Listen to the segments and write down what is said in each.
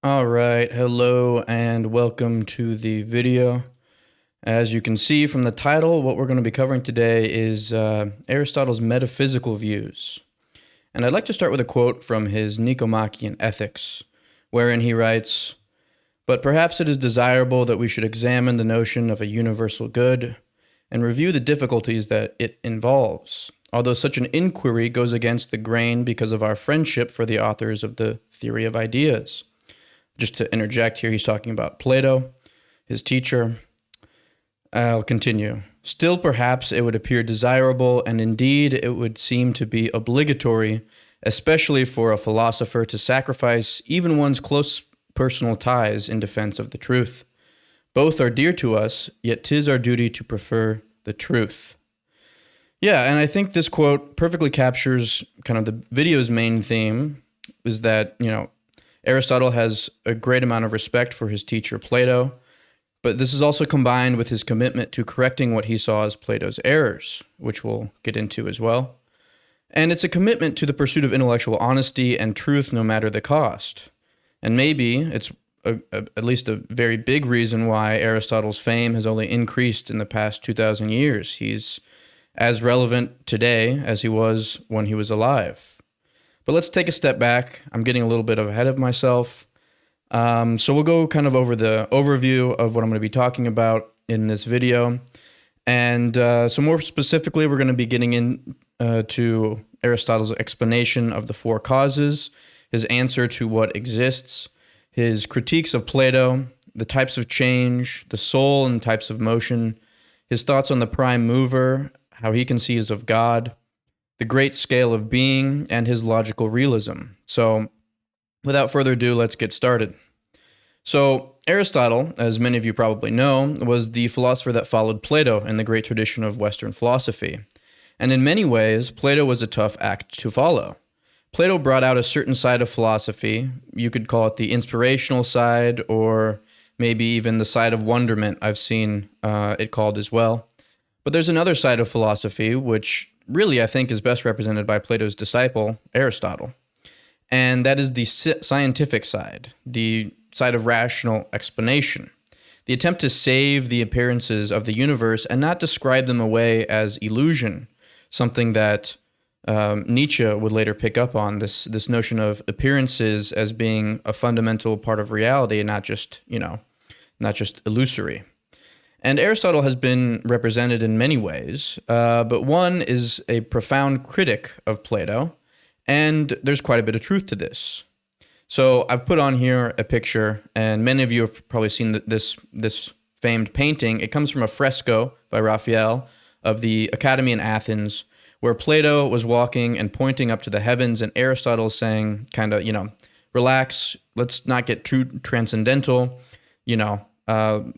All right, hello and welcome to the video. As you can see from the title, what we're going to be covering today is Aristotle's metaphysical views. And I'd like to start with a quote from his Nicomachean Ethics, wherein he writes, "But perhaps it is desirable that we should examine the notion of a universal good and review the difficulties that it involves, although such an inquiry goes against the grain because of our friendship for the authors of the theory of ideas." Just to interject here, he's talking about Plato, his teacher. I'll continue. "Still, perhaps it would appear desirable, and indeed it would seem to be obligatory, especially for a philosopher, to sacrifice even one's close personal ties in defense of the truth. Both are dear to us, yet 'tis our duty to prefer the truth." Yeah, and I think this quote perfectly captures kind of the video's main theme, is that, Aristotle has a great amount of respect for his teacher Plato, but this is also combined with his commitment to correcting what he saw as Plato's errors, which we'll get into as well. And it's a commitment to the pursuit of intellectual honesty and truth no matter the cost. And maybe it's at least a very big reason why Aristotle's fame has only increased in the past 2,000 years. He's as relevant today as he was when he was alive. But let's take a step back. I'm getting a little bit ahead of myself. So we'll go kind of over the overview of what I'm going to be talking about in this video. And so more specifically, we're going to be getting into Aristotle's explanation of the four causes, his answer to what exists, his critiques of Plato, the types of change, the soul and types of motion, his thoughts on the prime mover, how he conceives of God, the great scale of being, and his logical realism. So without further ado, let's get started. So Aristotle, as many of you probably know, was the philosopher that followed Plato in the great tradition of Western philosophy. And in many ways, Plato was a tough act to follow. Plato brought out a certain side of philosophy. You could call it the inspirational side, or maybe even the side of wonderment, I've seen it called as well. But there's another side of philosophy, which really I think is best represented by Plato's disciple, Aristotle. And that is the scientific side, the side of rational explanation, the attempt to save the appearances of the universe and not describe them away as illusion, something that Nietzsche would later pick up on, this notion of appearances as being a fundamental part of reality and not just illusory. And Aristotle has been represented in many ways, but one is a profound critic of Plato, and there's quite a bit of truth to this. So I've put on here a picture, and many of you have probably seen this famed painting. It comes from a fresco by Raphael of the Academy in Athens, where Plato was walking and pointing up to the heavens, and Aristotle saying, relax, let's not get too transcendental,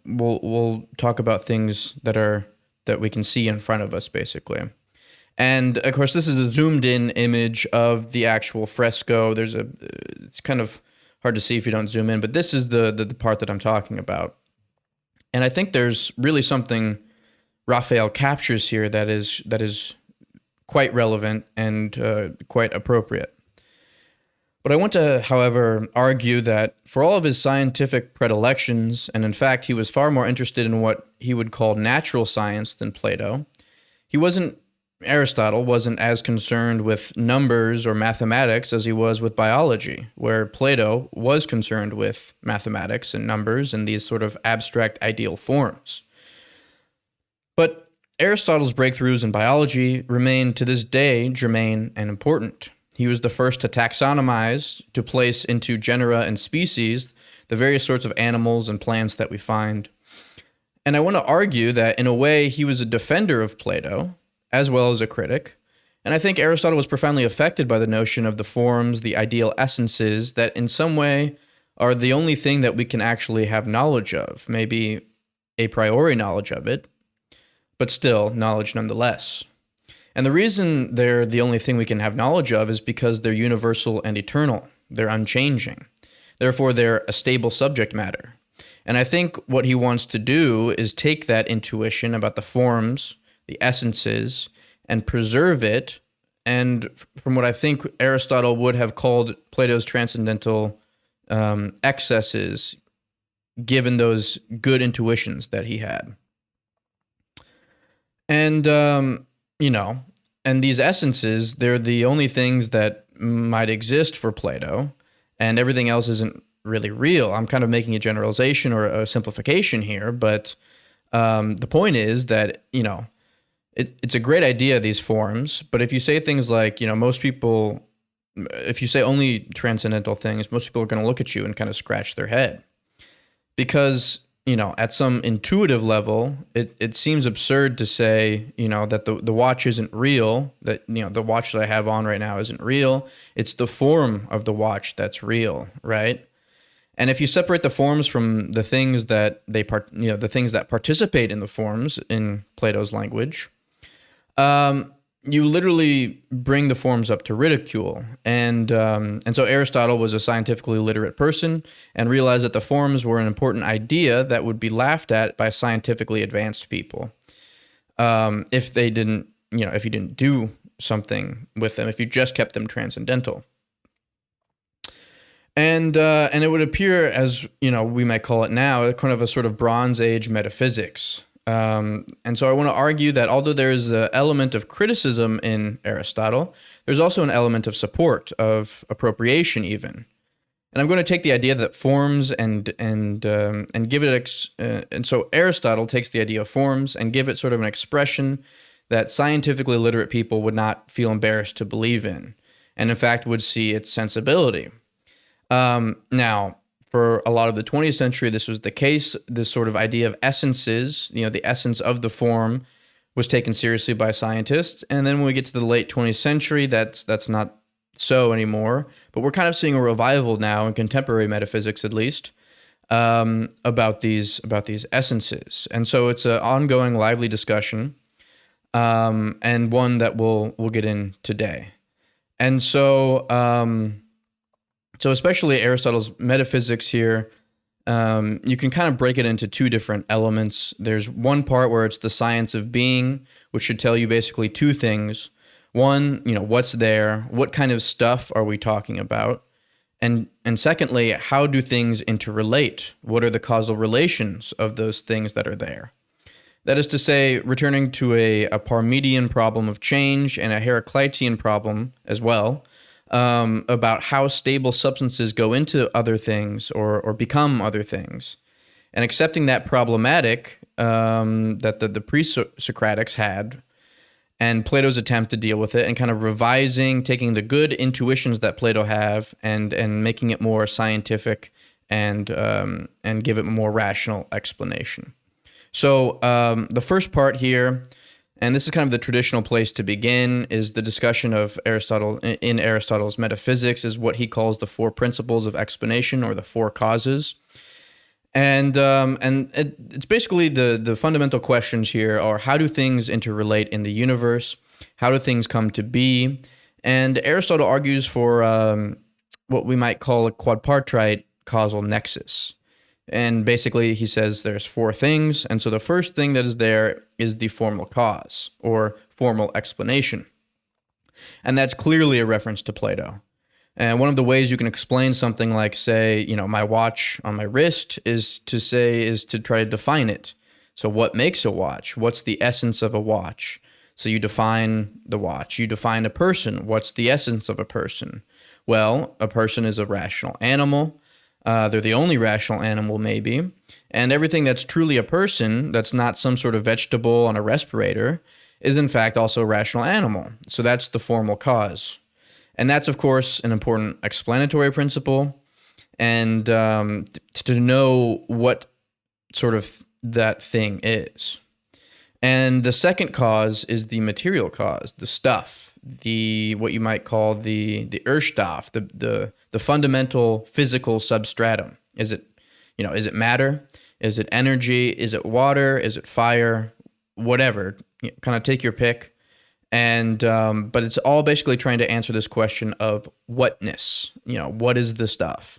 we'll talk about things that we can see in front of us, basically. And of course, this is a zoomed in image of the actual fresco. It's kind of hard to see if you don't zoom in, but this is the part that I'm talking about. And I think there's really something Raphael captures here that is quite relevant and quite appropriate. But I want to, however, argue that for all of his scientific predilections, and in fact, he was far more interested in what he would call natural science than Plato, Aristotle wasn't as concerned with numbers or mathematics as he was with biology, where Plato was concerned with mathematics and numbers and these sort of abstract ideal forms. But Aristotle's breakthroughs in biology remain to this day germane and important. He was the first to taxonomize, to place into genera and species the various sorts of animals and plants that we find. And I want to argue that in a way he was a defender of Plato, as well as a critic. And I think Aristotle was profoundly affected by the notion of the forms, the ideal essences that in some way are the only thing that we can actually have knowledge of, maybe a priori knowledge of it, but still knowledge nonetheless. And the reason they're the only thing we can have knowledge of is because they're universal and eternal. They're unchanging. Therefore, they're a stable subject matter. And I think what he wants to do is take that intuition about the forms, the essences, and preserve it. And from what I think Aristotle would have called Plato's transcendental excesses given those good intuitions that he had. And, and these essences, they're the only things that might exist for Plato, and everything else isn't really real. I'm kind of making a generalization or a simplification here, but the point is that, it's a great idea, these forms, but if you say things like, most people, if you say only transcendental things, most people are going to look at you and kind of scratch their head. Because, at some intuitive level, it seems absurd to say, that the watch isn't real, that, the watch that I have on right now isn't real. It's the form of the watch that's real, right? And if you separate the forms from the things that the things that participate in the forms in Plato's language, you literally bring the forms up to ridicule. And so Aristotle was a scientifically literate person and realized that the forms were an important idea that would be laughed at by scientifically advanced people. If they didn't, if you didn't do something with them, if you just kept them transcendental. And it would appear as, we might call it now, kind of a sort of Bronze Age metaphysics. And so I want to argue that although there is an element of criticism in Aristotle, there's also an element of support, of appropriation even. And I'm going to take the idea that forms and give it and so Aristotle takes the idea of forms and give it sort of an expression that scientifically literate people would not feel embarrassed to believe in, and in fact would see its sensibility. Now, for a lot of the 20th century, this was the case. This sort of idea of essences, the essence of the form, was taken seriously by scientists. And then when we get to the late 20th century, that's not so anymore. But we're kind of seeing a revival now in contemporary metaphysics, at least, about these essences. And so it's an ongoing, lively discussion, and one that we'll get in today. And so. So especially Aristotle's metaphysics here, you can kind of break it into two different elements. There's one part where it's the science of being, which should tell you basically two things. One, what's there? What kind of stuff are we talking about? And secondly, how do things interrelate? What are the causal relations of those things that are there? That is to say, returning to a Parmenidean problem of change and a Heraclitean problem as well, about how stable substances go into other things or become other things. And accepting that problematic that the pre-Socratics had, and Plato's attempt to deal with it, and kind of revising, taking the good intuitions that Plato have and making it more scientific and give it a more rational explanation. So the first part here, and this is kind of the traditional place to begin, is the discussion of Aristotle in Aristotle's metaphysics, is what he calls the four principles of explanation, or the four causes. And it's basically the fundamental questions here are: how do things interrelate in the universe? How do things come to be? And Aristotle argues for what we might call a quadpartite causal nexus. And basically, he says there's four things. And so the first thing that is there is the formal cause, or formal explanation. And that's clearly a reference to Plato. And one of the ways you can explain something like, say, my watch on my wrist is to try to define it. So what makes a watch? What's the essence of a watch? So you define the watch. You define a person. What's the essence of a person? Well, a person is a rational animal. They're the only rational animal, maybe. And everything that's truly a person, that's not some sort of vegetable on a respirator, is in fact also a rational animal. So that's the formal cause. And that's, of course, an important explanatory principle. And to know what sort of that thing is. And the second cause is the material cause, the stuff, what you might call the Urstoff, the fundamental physical substratum. Is it matter? Is it energy? Is it water? Is it fire? Whatever. Kind of take your pick. And but it's all basically trying to answer this question of whatness. What is the stuff?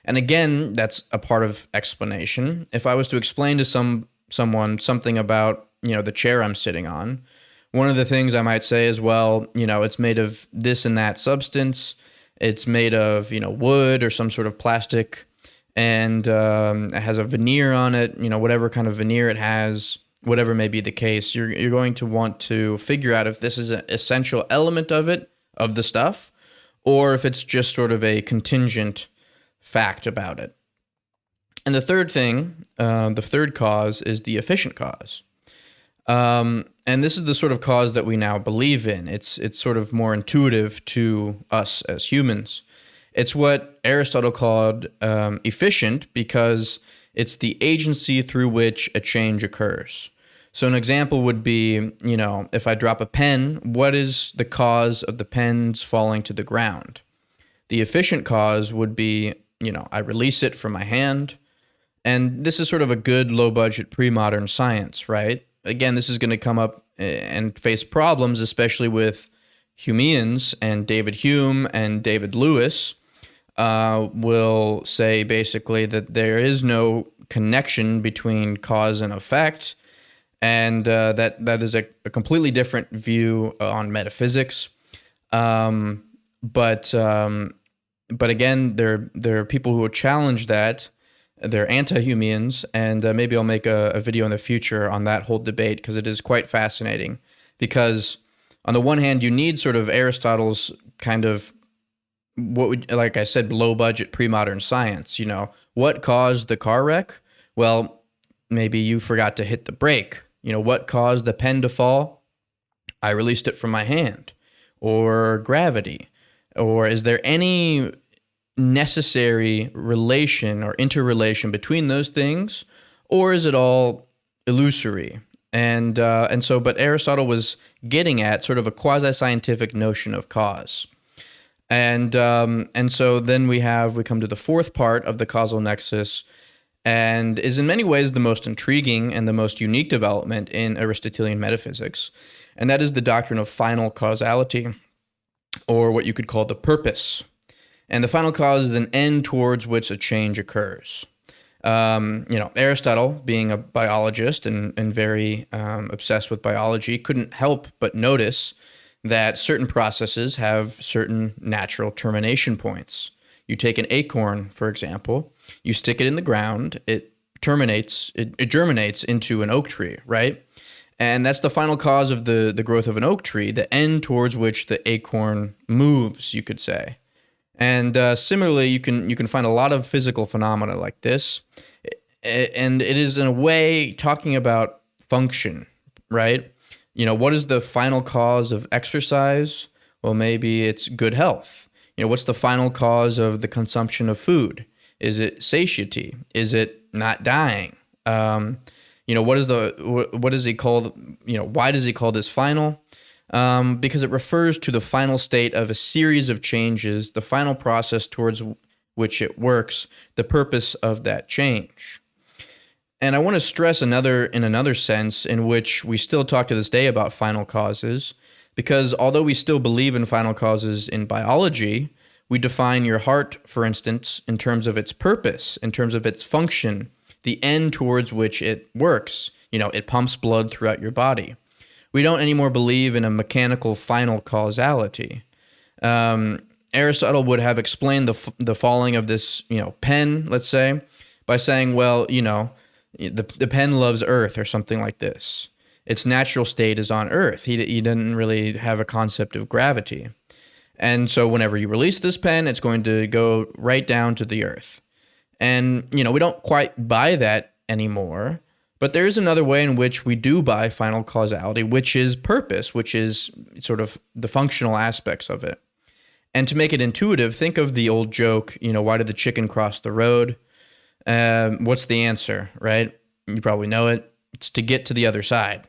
And again, that's a part of explanation. If I was to explain to someone something about the chair I'm sitting on, one of the things I might say is, well, it's made of this and that substance, It's made of, wood or some sort of plastic, and it has a veneer on it, whatever kind of veneer it has, whatever may be the case, you're going to want to figure out if this is an essential element of it, of the stuff, or if it's just sort of a contingent fact about it. And the third thing, the third cause, is the efficient cause. And this is the sort of cause that we now believe in. It's sort of more intuitive to us as humans. It's what Aristotle called efficient, because it's the agency through which a change occurs. So an example would be, if I drop a pen, what is the cause of the pen's falling to the ground? The efficient cause would be, I release it from my hand. And this is sort of a good low-budget pre-modern science, right? Again, this is going to come up and face problems, especially with Humeans, and David Hume and David Lewis will say basically that there is no connection between cause and effect, and that is a completely different view on metaphysics. But again, there are people who will challenge that. They're anti-Humeans, and maybe I'll make a video in the future on that whole debate, because it is quite fascinating. Because on the one hand, you need sort of Aristotle's kind of, like I said, low-budget pre-modern science. What caused the car wreck? Well, maybe you forgot to hit the brake. What caused the pen to fall? I released it from my hand. Or gravity. Or is there any necessary relation or interrelation between those things, or is it all illusory? And so, but Aristotle was getting at sort of a quasi-scientific notion of cause, and so then we come to the fourth part of the causal nexus, and is in many ways the most intriguing and the most unique development in Aristotelian metaphysics, and that is the doctrine of final causality, or what you could call the purpose. And the final cause is an end towards which a change occurs. Aristotle, being a biologist and very obsessed with biology, couldn't help but notice that certain processes have certain natural termination points. You take an acorn, for example, you stick it in the ground, it germinates into an oak tree, right? And that's the final cause of the growth of an oak tree, the end towards which the acorn moves, you could say. And similarly, you can find a lot of physical phenomena like this, and it is in a way talking about function, right? What is the final cause of exercise? Well, maybe it's good health. What's the final cause of the consumption of food? Is it satiety? Is it not dying? What is he called? Why does he call this final? Because it refers to the final state of a series of changes, the final process towards which it works, the purpose of that change. And I want to stress in another sense in which we still talk to this day about final causes, because although we still believe in final causes in biology, we define your heart, for instance, in terms of its purpose, in terms of its function, the end towards which it works. It pumps blood throughout your body. We don't anymore believe in a mechanical final causality. Aristotle would have explained the falling of this, pen, let's say, by saying, well, the pen loves Earth or something like this. Its natural state is on Earth. He didn't really have a concept of gravity. And so whenever you release this pen, it's going to go right down to the Earth. And, we don't quite buy that anymore. But there is another way in which we do buy final causality, which is purpose, which is sort of the functional aspects of it. And to make it intuitive, think of the old joke, why did the chicken cross the road? What's the answer, right? You probably know it. It's to get to the other side.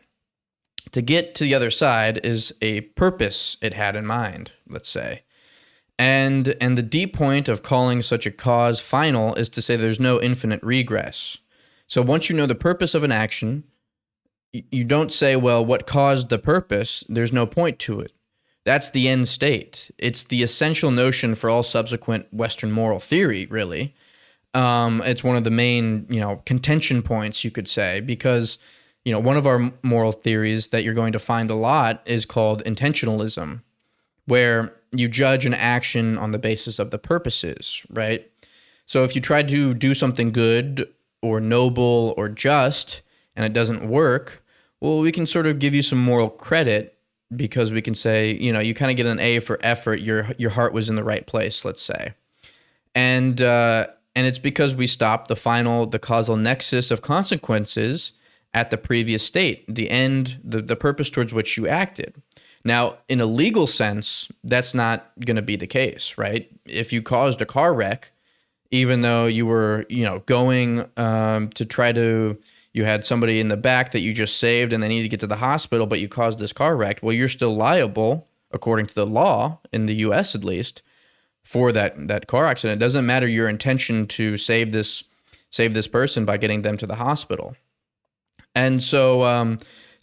To get to the other side is a purpose it had in mind, let's say. And the deep point of calling such a cause final is to say there's no infinite regress. So once you know the purpose of an action, you don't say, well, what caused the purpose? There's no point to it. That's the end state. It's the essential notion for all subsequent Western moral theory, really. It's one of the main, contention points, you could say, because, one of our moral theories that you're going to find a lot is called intentionalism, where you judge an action on the basis of the purposes, right? So if you try to do something good or noble or just and it doesn't work, well, we can sort of give you some moral credit because we can say, you kind of get an A for effort. Your heart was in the right place, let's say. And it's because we stopped the causal nexus of consequences at the previous state, the end, the purpose towards which you acted. Now, in a legal sense, that's not going to be the case, right? If you caused a car wreck, even though you were, going to try to, you had somebody in the back that you just saved and they need to get to the hospital, but you caused this car wreck, well, you're still liable, according to the law, in the U.S. at least, for that car accident. It doesn't matter your intention to save this person by getting them to the hospital. And so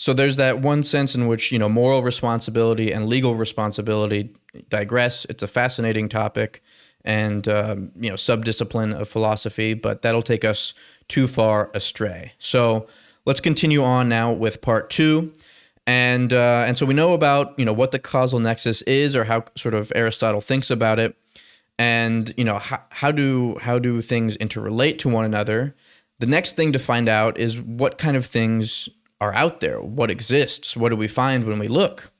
there's that one sense in which, moral responsibility and legal responsibility digress. It's a fascinating topic and, subdiscipline of philosophy, but that'll take us too far astray. So let's continue on now with part 2. And so we know about, what the causal nexus is or how sort of Aristotle thinks about it. And, how do things interrelate to one another? The next thing to find out is what kind of things are out there, what exists, what do we find when we look?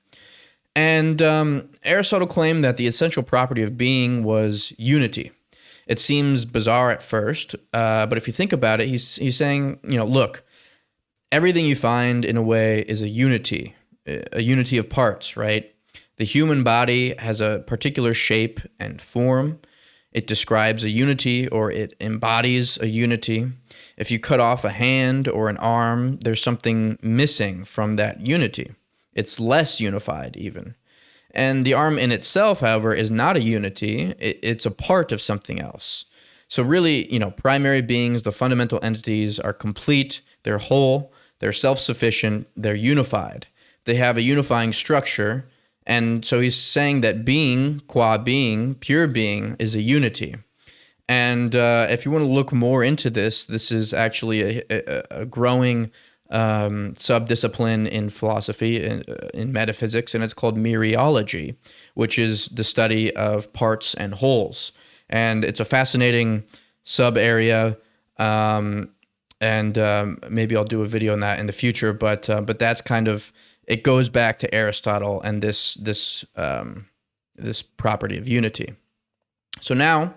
And Aristotle claimed that the essential property of being was unity. It seems bizarre at first, but if you think about it, he's saying, look, everything you find in a way is a unity of parts, right? The human body has a particular shape and form. It describes a unity or it embodies a unity. If you cut off a hand or an arm, there's something missing from that unity. It's less unified even. And the arm in itself, however, is not a unity. It's a part of something else. So really, primary beings, the fundamental entities are complete, they're whole, they're self-sufficient, they're unified. They have a unifying structure. And so he's saying that being, qua being, pure being, is a unity. And if you want to look more into this is actually a growing subdiscipline in philosophy, in metaphysics, and it's called mereology, which is the study of parts and wholes. And it's a fascinating sub-area, and maybe I'll do a video on that in the future, but that's kind of, it goes back to Aristotle and this property of unity. So now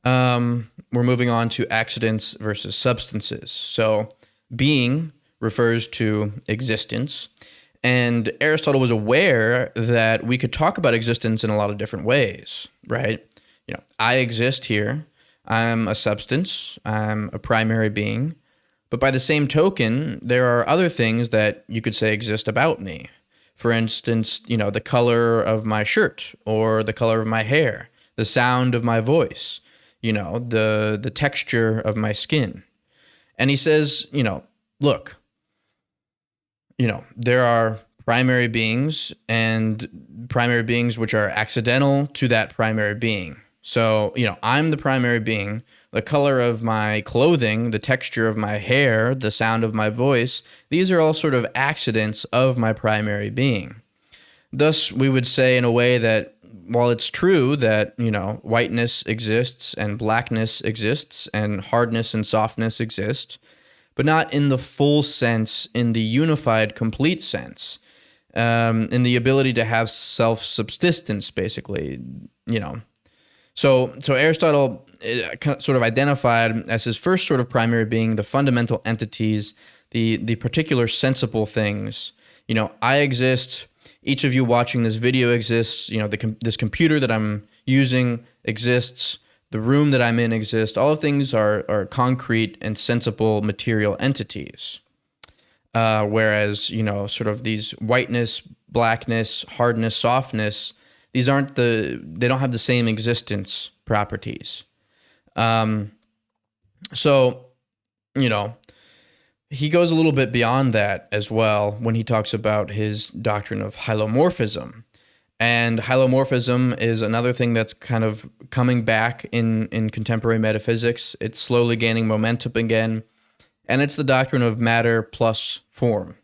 we're moving on to accidents versus substances. So being refers to existence, and Aristotle was aware that we could talk about existence in a lot of different ways, right? I exist here. I'm a substance. I'm a primary being. But by the same token, there are other things that you could say exist about me. For instance, the color of my shirt or the color of my hair, the sound of my voice, the texture of my skin. And he says, look, there are primary beings and primary beings which are accidental to that primary being. So, I'm the primary being. The color of my clothing, the texture of my hair, the sound of my voice, these are all sort of accidents of my primary being. Thus, we would say in a way that while it's true that, whiteness exists and blackness exists and hardness and softness exist, but not in the full sense, in the unified, complete sense, in the ability to have self-subsistence, basically, So Aristotle sort of identified as his first sort of primary being the fundamental entities, the particular sensible things. I exist. Each of you watching this video exists. This computer that I'm using exists. The room that I'm in exists. All things are concrete and sensible material entities. Whereas, sort of these whiteness, blackness, hardness, softness, they don't have the same existence properties. So, he goes a little bit beyond that as well when he talks about his doctrine of hylomorphism. And hylomorphism is another thing that's kind of coming back in contemporary metaphysics. It's slowly gaining momentum again. And it's the doctrine of matter plus form.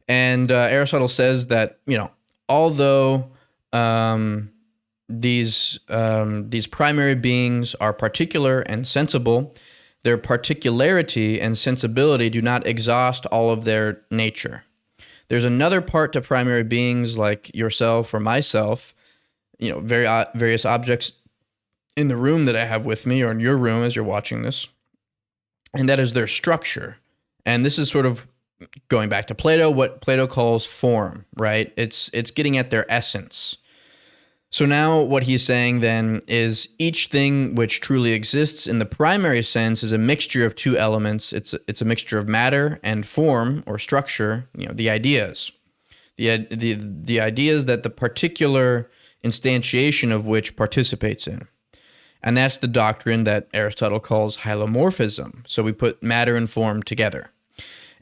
And Aristotle says that, although these primary beings are particular and sensible. Their particularity and sensibility do not exhaust all of their nature. There's another part to primary beings like yourself or myself, various objects in the room that I have with me or in your room as you're watching this, and that is their structure. And this is sort of going back to Plato, what Plato calls form, right? It's getting at their essence. So now what he's saying then is each thing which truly exists in the primary sense is a mixture of two elements. It's a mixture of matter and form or structure, the ideas. The ideas that the particular instantiation of which participates in. And that's the doctrine that Aristotle calls hylomorphism. So we put matter and form together.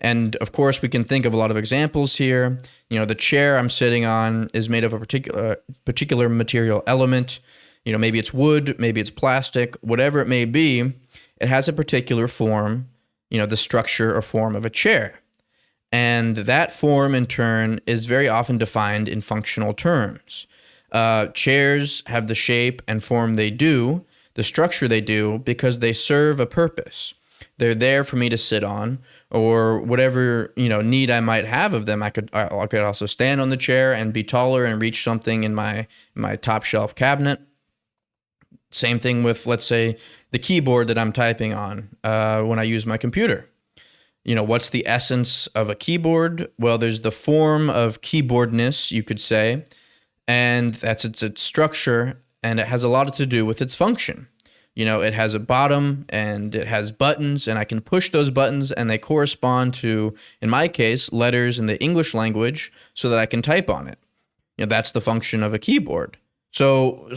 And of course, we can think of a lot of examples here. The chair I'm sitting on is made of a particular material element. Maybe it's wood, maybe it's plastic, whatever it may be. It has a particular form, the structure or form of a chair. And that form, in turn, is very often defined in functional terms. Chairs have the shape and form they do, the structure they do, because they serve a purpose. They're there for me to sit on, or whatever need I might have of them. I could also stand on the chair and be taller and reach something in my top shelf cabinet. Same thing with, let's say, the keyboard that I'm typing on when I use my computer. What's the essence of a keyboard? Well, there's the form of keyboardness, you could say, and that's its structure, and it has a lot to do with its function. It has a bottom and it has buttons, and I can push those buttons and they correspond to, in my case, letters in the English language so that I can type on it. That's the function of a keyboard. So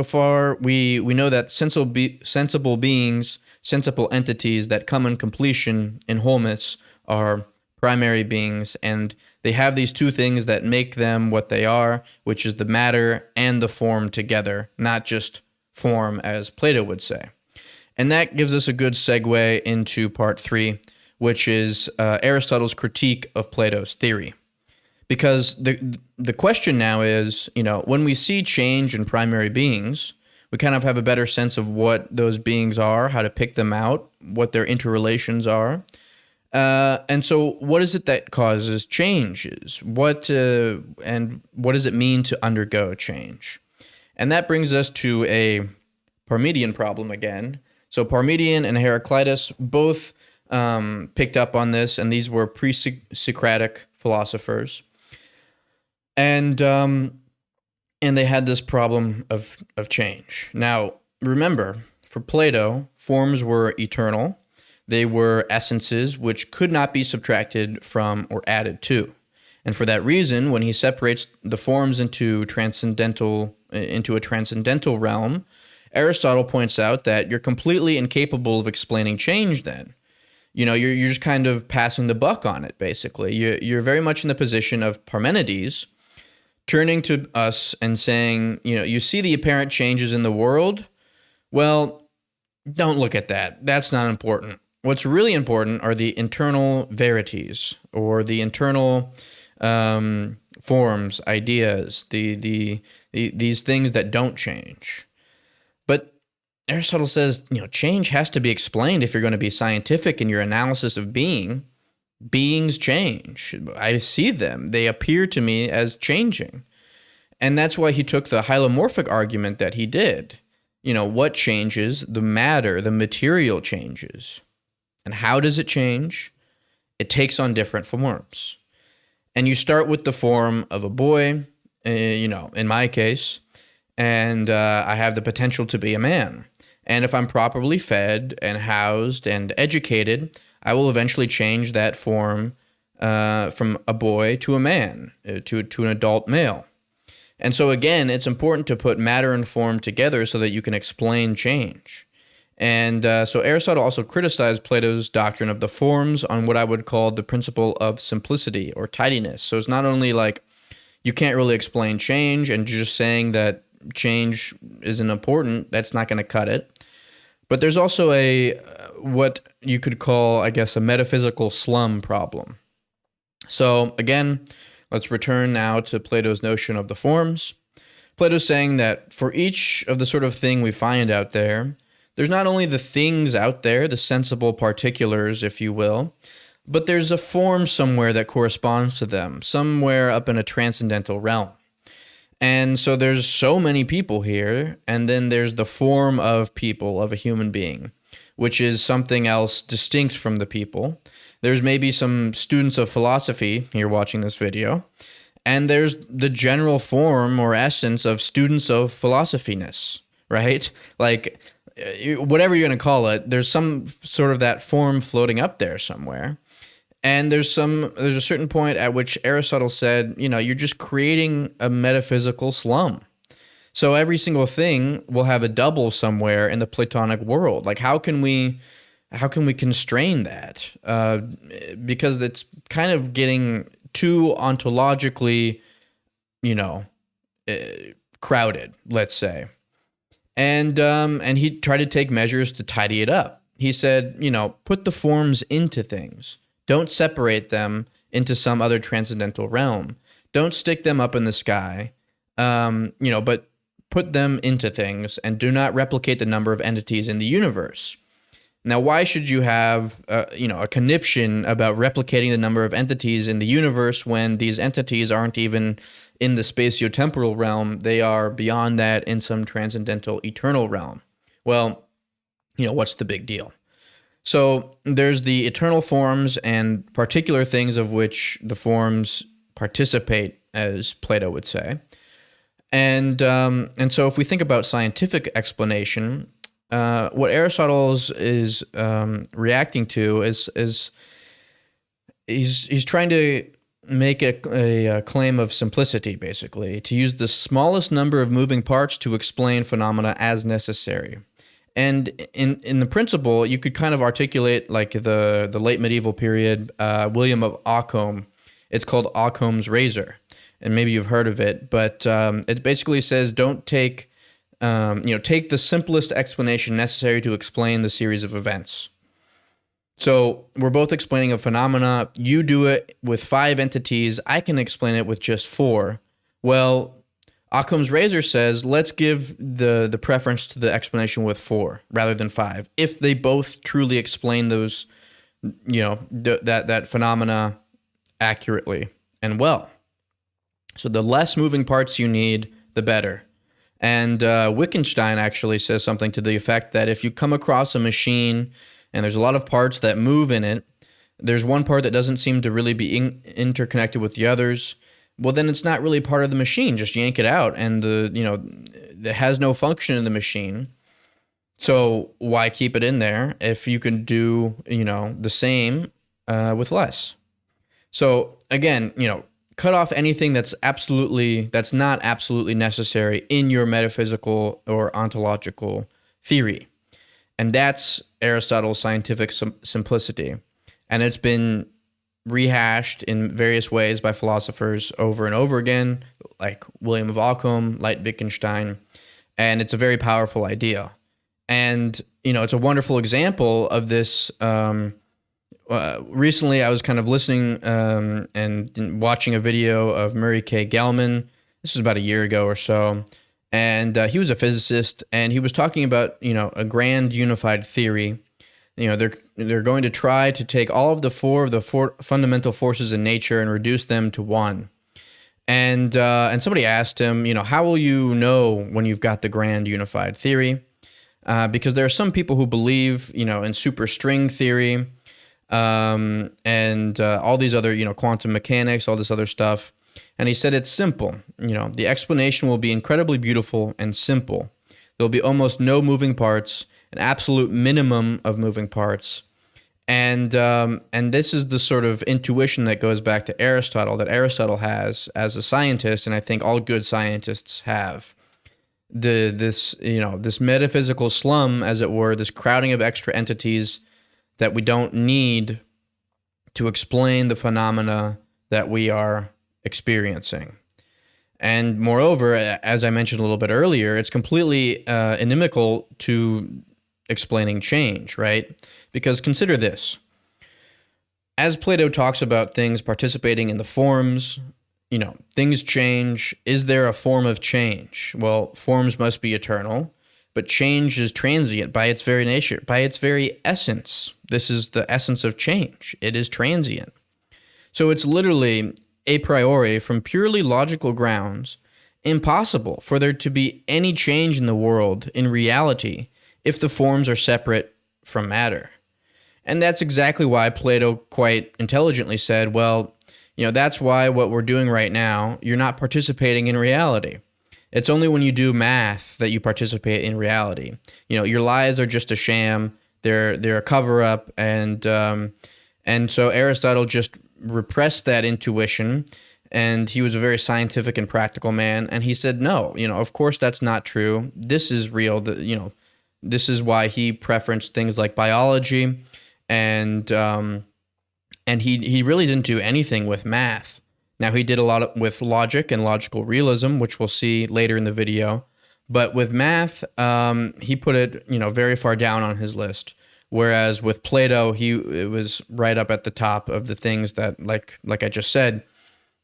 far we know that sensible beings, sensible entities that come in completion in wholeness are primary beings, and they have these two things that make them what they are, which is the matter and the form together, not just form, as Plato would say. And that gives us a good segue into part 3, which is Aristotle's critique of Plato's theory. Because the question now is, when we see change in primary beings, we kind of have a better sense of what those beings are, how to pick them out, what their interrelations are. And so what is it that causes changes? What does it mean to undergo change? And that brings us to a Parmenidean problem again. So Parmenidean and Heraclitus both picked up on this, and these were pre-Socratic philosophers. And they had this problem of change. Now, remember, for Plato, forms were eternal. They were essences which could not be subtracted from or added to. And for that reason, when he separates the forms into a transcendental realm, Aristotle points out that you're completely incapable of explaining change then. You're just kind of passing the buck on it, basically. You're very much in the position of Parmenides, turning to us and saying, you see the apparent changes in the world? Well, don't look at that. That's not important. What's really important are the internal verities, or the internal forms, ideas, these things that don't change. But Aristotle says, change has to be explained if you're going to be scientific in your analysis of being. Beings change. I see them. They appear to me as changing. And that's why he took the hylomorphic argument that he did. What changes? The matter, the material changes. And how does it change? It takes on different forms. And you start with the form of a boy, in my case, and I have the potential to be a man. And if I'm properly fed and housed and educated, I will eventually change that form from a boy to a man, to an adult male. And so again, it's important to put matter and form together so that you can explain change. And so Aristotle also criticized Plato's doctrine of the forms on what I would call the principle of simplicity or tidiness. So it's not only like you can't really explain change and just saying that change isn't important, that's not going to cut it. But there's also what you could call, I guess, a metaphysical slum problem. So again, let's return now to Plato's notion of the forms. Plato's saying that for each of the sort of thing we find out there, there's not only the things out there, the sensible particulars, if you will, but there's a form somewhere that corresponds to them, somewhere up in a transcendental realm. And so there's so many people here, and then there's the form of people, of a human being, which is something else distinct from the people. There's maybe some students of philosophy here watching this video, and there's the general form or essence of students of philosophiness, right? Like, whatever you're going to call it, there's some sort of that form floating up there somewhere. And there's a certain point at which Aristotle said, you're just creating a metaphysical slum. So every single thing will have a double somewhere in the Platonic world. Like, how can we constrain that? Because it's kind of getting too ontologically, crowded, let's say. And he tried to take measures to tidy it up. He said, put the forms into things. Don't separate them into some other transcendental realm. Don't stick them up in the sky, but put them into things and do not replicate the number of entities in the universe. Now, why should you have, a conniption about replicating the number of entities in the universe when these entities aren't even in the spatiotemporal realm? They are beyond that in some transcendental eternal realm. Well, what's the big deal? So there's the eternal forms and particular things of which the forms participate, as Plato would say. And so if we think about scientific explanation, what Aristotle is reacting to is he's trying to make a claim of simplicity, basically, to use the smallest number of moving parts to explain phenomena as necessary. And in the principle, you could kind of articulate like the late medieval period, William of Ockham. It's called Ockham's razor, and maybe you've heard of it. But it basically says, don't take the simplest explanation necessary to explain the series of events. So we're both explaining a phenomena. You do it with 5 entities. I can explain it with just 4. Well, Occam's razor says, let's give the preference to the explanation with 4 rather than 5, if they both truly explain those, that phenomena accurately and well. So the less moving parts you need, the better. And Wittgenstein actually says something to the effect that if you come across a machine and there's a lot of parts that move in it, there's one part that doesn't seem to really be interconnected with the others, well, then it's not really part of the machine. Just yank it out, and it has no function in the machine. So why keep it in there if you can do, the same with less? So again, cut off anything that's not absolutely necessary in your metaphysical or ontological theory. And that's Aristotle's scientific simplicity. And it's been rehashed in various ways by philosophers over and over again, like William of Ockham, like Wittgenstein, and it's a very powerful idea. And, it's a wonderful example of this. Recently, I was kind of listening and watching a video of Murray K. Gell-Mann. This was about a year ago or so. And he was a physicist, and he was talking about, a grand unified theory. They're going to try to take all of the four fundamental forces in nature and reduce them to one. And somebody asked him, how will you know when you've got the grand unified theory? Because there are some people who believe, in superstring theory, and all these other, quantum mechanics, all this other stuff. And he said it's simple. The explanation will be incredibly beautiful and simple. There'll be almost no moving parts, an absolute minimum of moving parts. And this is the sort of intuition that goes back to Aristotle, that Aristotle has as a scientist, and I think all good scientists have. This metaphysical slum, as it were, this crowding of extra entities that we don't need to explain the phenomena that we are experiencing. And moreover, as I mentioned a little bit earlier, it's completely inimical to explaining change, right? Because consider this. As Plato talks about things participating in the forms, things change. Is there a form of change? Well, forms must be eternal, but change is transient by its very nature, by its very essence. This is the essence of change. It is transient. So it's literally, a priori, from purely logical grounds, impossible for there to be any change in the world in reality if the forms are separate from matter. And that's exactly why Plato quite intelligently said, well, that's why what we're doing right now, you're not participating in reality. It's only when you do math that you participate in reality. Your lies are just a sham. They're a cover up, and so Aristotle just repressed that intuition, and he was a very scientific and practical man. And he said, no, of course that's not true. This is real. This is why he preferenced things like biology, and he really didn't do anything with math. Now, he did a lot with logic and logical realism, which we'll see later in the video. But with math, he put it, very far down on his list. Whereas with Plato, it was right up at the top of the things that, like I just said,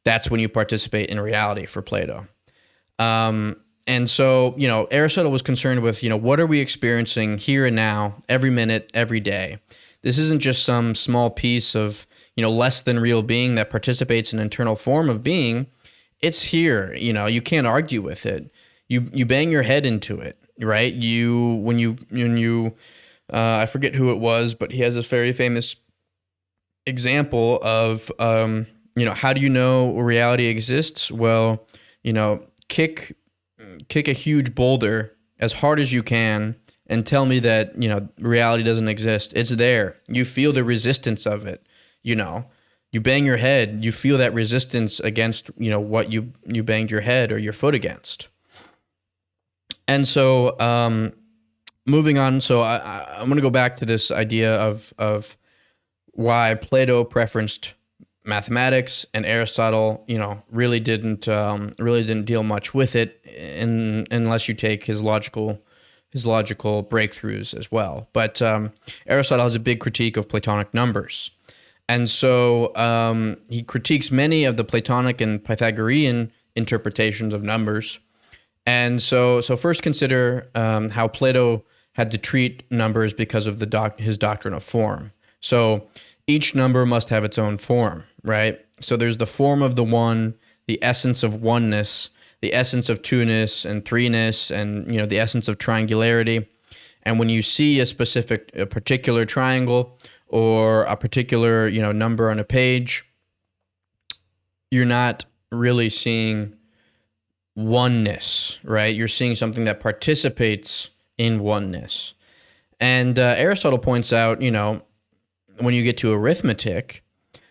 that's when you participate in reality for Plato. And so, Aristotle was concerned with, what are we experiencing here and now, every minute, every day? This isn't just some small piece of, less than real being that participates in an internal form of being. It's here. You can't argue with it. You bang your head into it, right? When you I forget who it was, but he has this very famous example of, how do you know reality exists? Well, kick a huge boulder as hard as you can and tell me that, reality doesn't exist. It's there. You feel the resistance of it. You bang your head, you feel that resistance against, what you banged your head or your foot against. And so, moving on, so I'm going to go back to this idea of why Plato preferenced mathematics and Aristotle, really didn't deal much with it, unless you take his logical breakthroughs as well. But Aristotle has a big critique of Platonic numbers, and so he critiques many of the Platonic and Pythagorean interpretations of numbers. And so first consider how Plato had to treat numbers because of his doctrine of form. So each number must have its own form, right? So there's the form of the one, the essence of oneness, the essence of two-ness and three-ness, and the essence of triangularity. And when you see a particular triangle or a particular number on a page, you're not really seeing oneness, right? You're seeing something that participates in oneness. And Aristotle points out, when you get to arithmetic,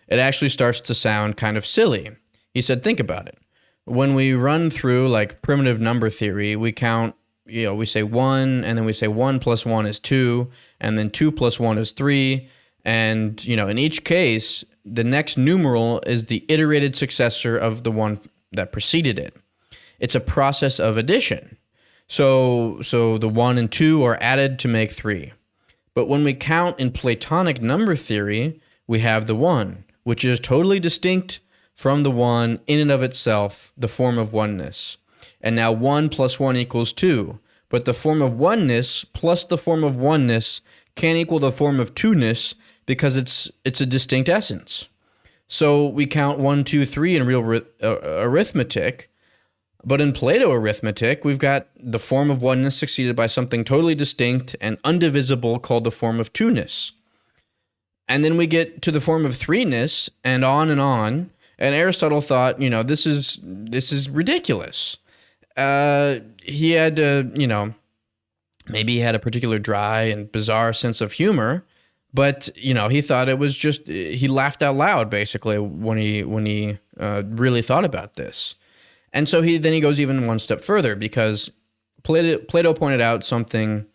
it actually starts to sound kind of silly. He said, think about it. When we run through like primitive number theory, we count, we say 1, and then we say 1 plus 1 is 2, and then 2 plus 1 is 3. And, in each case, the next numeral is the iterated successor of the one that preceded it. It's a process of addition. So the 1 and 2 are added to make 3. But when we count in Platonic number theory, we have the 1, which is totally distinct from the 1 in and of itself, the form of oneness. And now 1 plus 1 equals 2. But the form of oneness plus the form of oneness can't equal the form of two-ness because it's a distinct essence. So we count 1, 2, 3 in real arithmetic. But in Plato arithmetic, we've got the form of oneness succeeded by something totally distinct and undivisible called the form of two-ness. And then we get to the form of three-ness and on and on. And Aristotle thought, this is ridiculous. He had, maybe he had a particular dry and bizarre sense of humor, but, he thought it was just, he laughed out loud, basically, when he really thought about this. And so he goes even one step further, because Plato pointed out something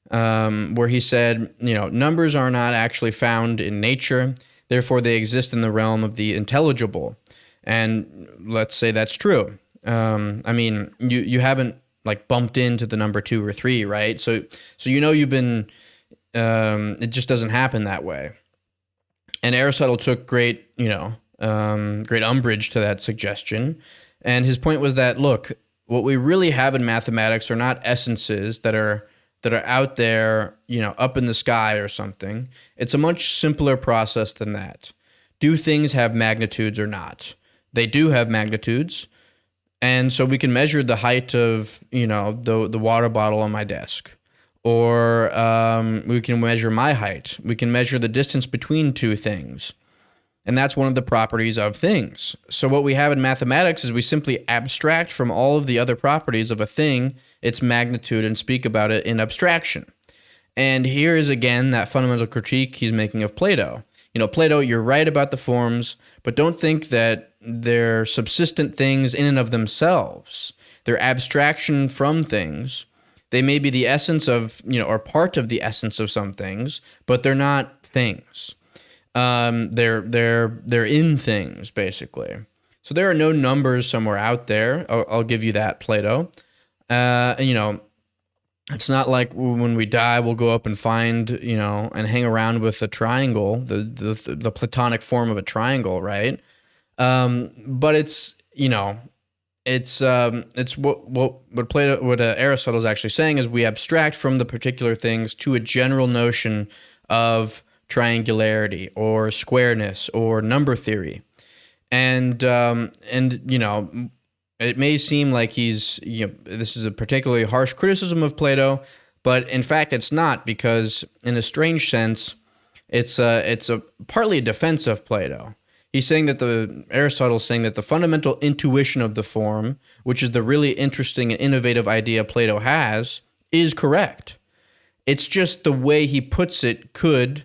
where he said, numbers are not actually found in nature, therefore they exist in the realm of the intelligible. And let's say that's true. You haven't like bumped into the number 2 or 3, right? So you've been, it just doesn't happen that way. And Aristotle took great, great umbrage to that suggestion. And his point was that, look, what we really have in mathematics are not essences that are out there, up in the sky or something. It's a much simpler process than that. Do things have magnitudes or not? They do have magnitudes. And so we can measure the height of, the water bottle on my desk. Or we can measure my height. We can measure the distance between two things. And that's one of the properties of things. So what we have in mathematics is we simply abstract from all of the other properties of a thing, its magnitude, and speak about it in abstraction. And here is again that fundamental critique he's making of Plato. Plato, you're right about the forms, but don't think that they're subsistent things in and of themselves. They're abstraction from things. They may be the essence of, or part of the essence of some things, but they're not things. They're in things, basically. So there are no numbers somewhere out there. I'll give you that, Plato. It's not like when we die, we'll go up and find, and hang around with a triangle, the Platonic form of a triangle, right? But it's what Aristotle is actually saying is we abstract from the particular things to a general notion of triangularity or squareness or number theory, and it may seem like this is a particularly harsh criticism of Plato, but in fact it's not, because in a strange sense it's a partly a defense of Plato. He's saying that Aristotle's saying that the fundamental intuition of the form, which is the really interesting and innovative idea Plato has, is correct. It's just the way he puts it could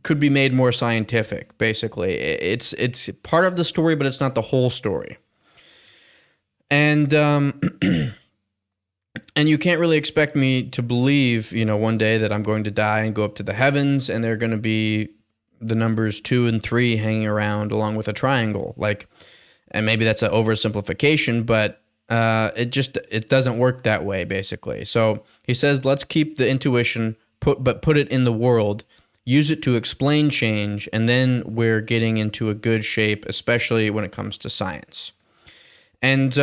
could be made more scientific, basically. It's part of the story, but it's not the whole story. And and you can't really expect me to believe, one day that I'm going to die and go up to the heavens and there are going to be the numbers 2 and 3 hanging around along with a triangle. And maybe that's an oversimplification, but it doesn't work that way, basically. So he says, let's keep the intuition, but put it in the world, use it to explain change, and then we're getting into a good shape, especially when it comes to science. And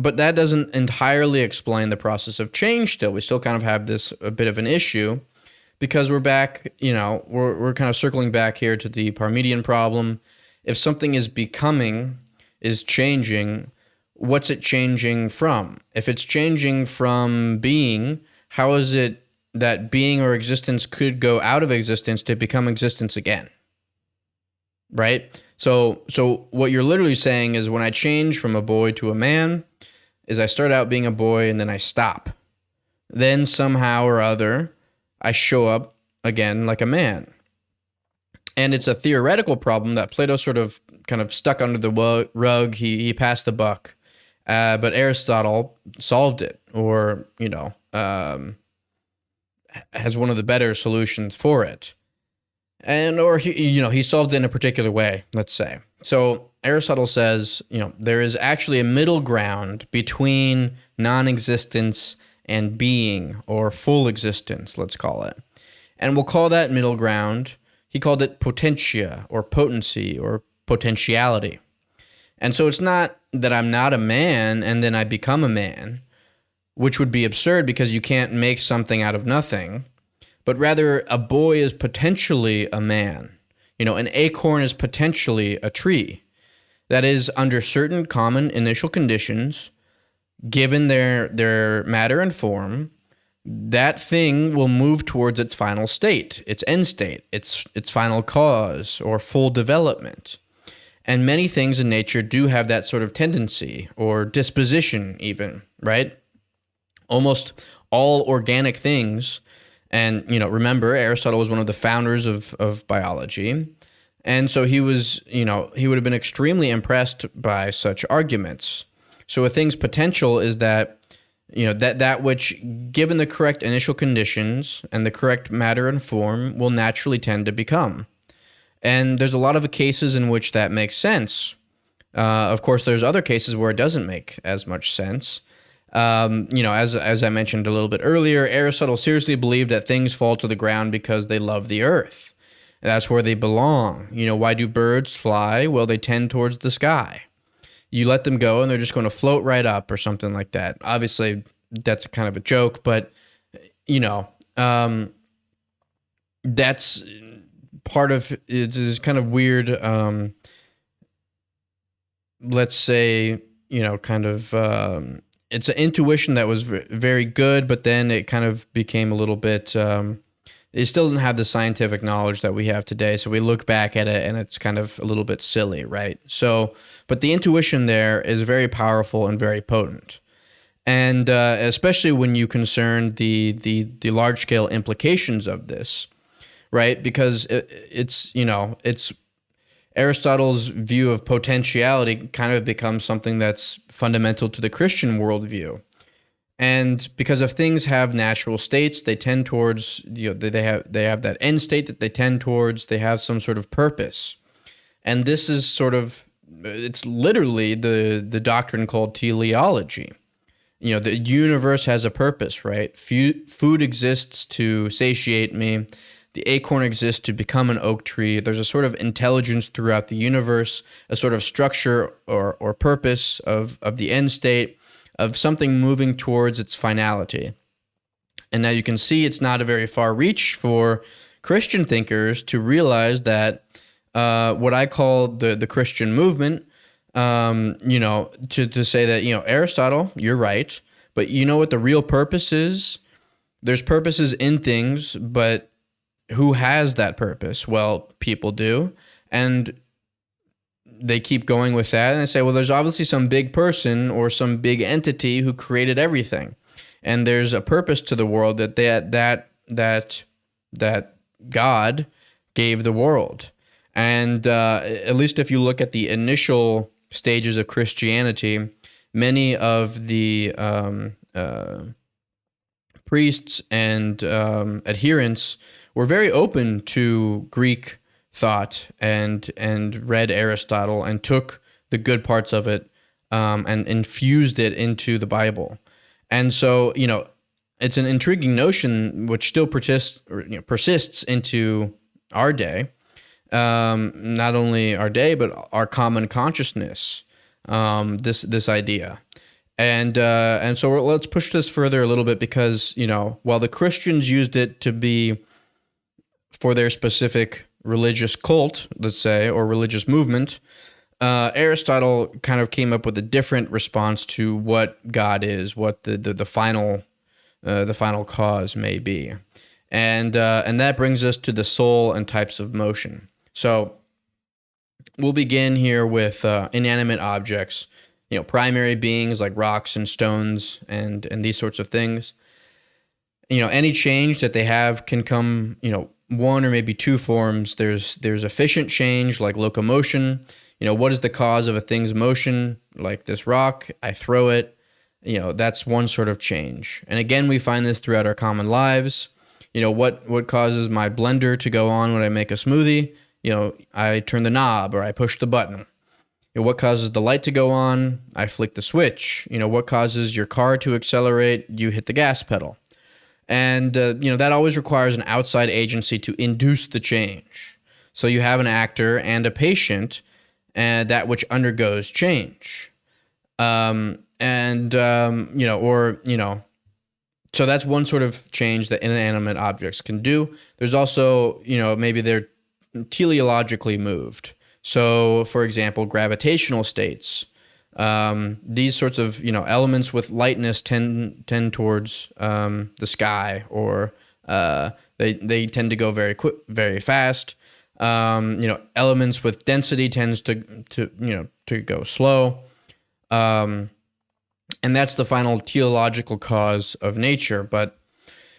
but that doesn't entirely explain the process of change still. We still kind of have a bit of an issue, because we're back, we're kind of circling back here to the Parmenidean problem. If something is changing, what's it changing from? If it's changing from being, how is it that being or existence could go out of existence to become existence again? Right? So what you're literally saying is, when I change from a boy to a man, is I start out being a boy and then I stop. Then somehow or other, I show up again like a man. And it's a theoretical problem that Plato sort of kind of stuck under the rug. He passed the buck. But Aristotle solved it, or, has one of the better solutions for it. Or he solved it in a particular way, let's say. So Aristotle says, there is actually a middle ground between non-existence and being, or full existence, let's call it. And we'll call that middle ground, he called it potentia, or potency, or potentiality. And so it's not that I'm not a man and then I become a man, which would be absurd because you can't make something out of nothing, but rather a boy is potentially a man. An acorn is potentially a tree. That is, under certain common initial conditions, given their matter and form, that thing will move towards its final state, its end state, its final cause, or full development. And many things in nature do have that sort of tendency, or disposition even, right? Almost all organic things, and remember, Aristotle was one of the founders of biology, and so he was, he would have been extremely impressed by such arguments. So a thing's potential is that, that which, given the correct initial conditions and the correct matter and form, will naturally tend to become. And there's a lot of cases in which that makes sense. Of course, there's other cases where it doesn't make as much sense. As I mentioned a little bit earlier, Aristotle seriously believed that things fall to the ground because they love the earth. That's where they belong. Why do birds fly? Well, they tend towards the sky. You let them go and they're just going to float right up or something like that. Obviously, that's kind of a joke, but you know, that's part of it is kind of weird. Let's say, kind of, it's an intuition that was very good, but then it kind of became a little bit, it still didn't have the scientific knowledge that we have today. So we look back at it and it's kind of a little bit silly, right? So, but the intuition there is very powerful and very potent. And especially when you concern the large scale implications of this, right? Because it's Aristotle's view of potentiality kind of becomes something that's fundamental to the Christian worldview. And because if things have natural states, they tend towards, they have that end state that they tend towards, they have some sort of purpose. And this is sort of, it's literally the doctrine called teleology. The universe has a purpose, right? Food exists to satiate me. The acorn exists to become an oak tree. There's a sort of intelligence throughout the universe, a sort of structure or purpose of the end state, of something moving towards its finality. And now you can see it's not a very far reach for Christian thinkers to realize that what I call the Christian movement, to say that, Aristotle, you're right, but you know what the real purpose is? There's purposes in things, but who has that purpose? Well, people do. And they keep going with that, and they say, well, there's obviously some big person or some big entity who created everything, and there's a purpose to the world that God gave the world. And at least if you look at the initial stages of Christianity, many of the priests and adherents were very open to Greek thought and read Aristotle and took the good parts of it and infused it into the Bible. And so, it's an intriguing notion which still persists into our day. Not only our day, but our common consciousness. This idea, and so let's push this further a little bit, because while the Christians used it to be for their specific religious cult, let's say, or religious movement, Aristotle kind of came up with a different response to what God is, what the final cause may be, and that brings us to the soul and types of motion. So we'll begin here with inanimate objects, primary beings like rocks and stones and these sorts of things. Any change that they have can come, one or maybe two forms. There's efficient change like locomotion. What is the cause of a thing's motion? Like this rock, I throw it. That's one sort of change. And again, we find this throughout our common lives. What causes my blender to go on when I make a smoothie? I turn the knob or I push the button. What causes the light to go on? I flick the switch. What causes your car to accelerate? You hit the gas pedal. And, that always requires an outside agency to induce the change. So you have an actor and a patient, and that which undergoes change. So that's one sort of change that inanimate objects can do. There's also, maybe they're teleologically moved. So, for example, gravitational states. These sorts of elements with lightness tend towards the sky, or they tend to go very quick, very fast. Elements with density tends to go slow, and that's the final teleological cause of nature. But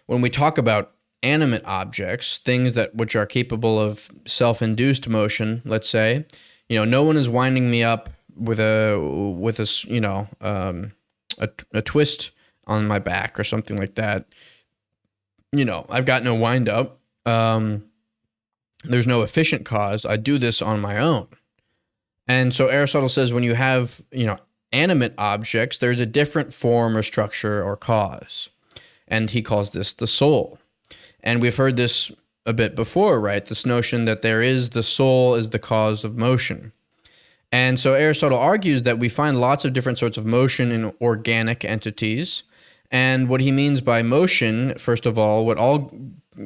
when we talk about animate objects, things which are capable of self-induced motion, let's say, no one is winding me up with a twist on my back or something like that. I've got no wind up. There's no efficient cause. I do this on my own. And so Aristotle says when you have, animate objects, there's a different form or structure or cause. And he calls this the soul. And we've heard this a bit before, right? This notion that the soul is the cause of motion. And so Aristotle argues that we find lots of different sorts of motion in organic entities. And what he means by motion, first of all, what all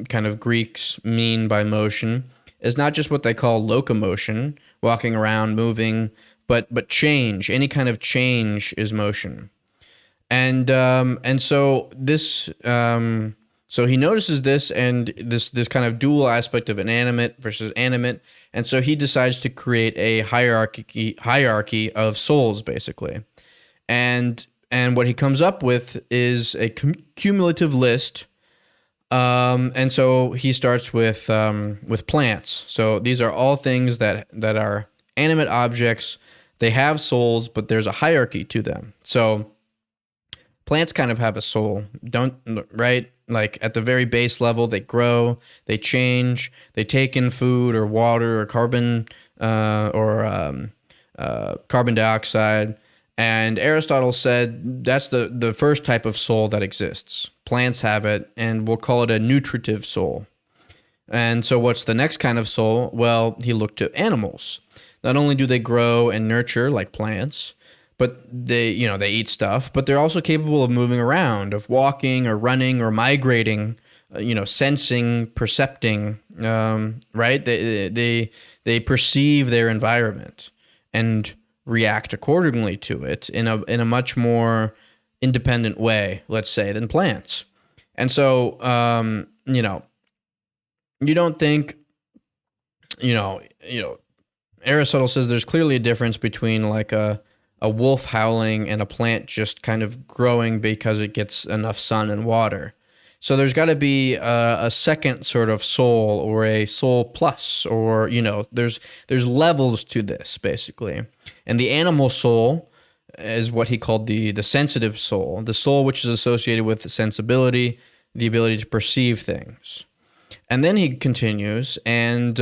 kind of Greeks mean by motion is not just what they call locomotion, walking around, moving, but change. Any kind of change is motion. And so this so he notices this and this kind of dual aspect of inanimate versus animate, and so he decides to create a hierarchy of souls, basically. And what he comes up with is a cumulative list. And so he starts with plants. So these are all things that are animate objects. They have souls, but there's a hierarchy to them. So plants kind of have a soul, right? Like at the very base level, they grow, they change, they take in food or water or carbon dioxide. And Aristotle said that's the first type of soul that exists. Plants have it, and we'll call it a nutritive soul. And so what's the next kind of soul? Well, he looked at animals. Not only do they grow and nurture like plants, but they eat stuff, but they're also capable of moving around, of walking or running or migrating, sensing, percepting, right? They perceive their environment and react accordingly to it in a much more independent way, let's say, than plants. And so, you don't think, Aristotle says there's clearly a difference between like a wolf howling and a plant just kind of growing because it gets enough sun and water. So there's got to be a second sort of soul, or a soul plus, or there's levels to this basically. And the animal soul is what he called the sensitive soul, the soul which is associated with the sensibility, the ability to perceive things. And then he continues, and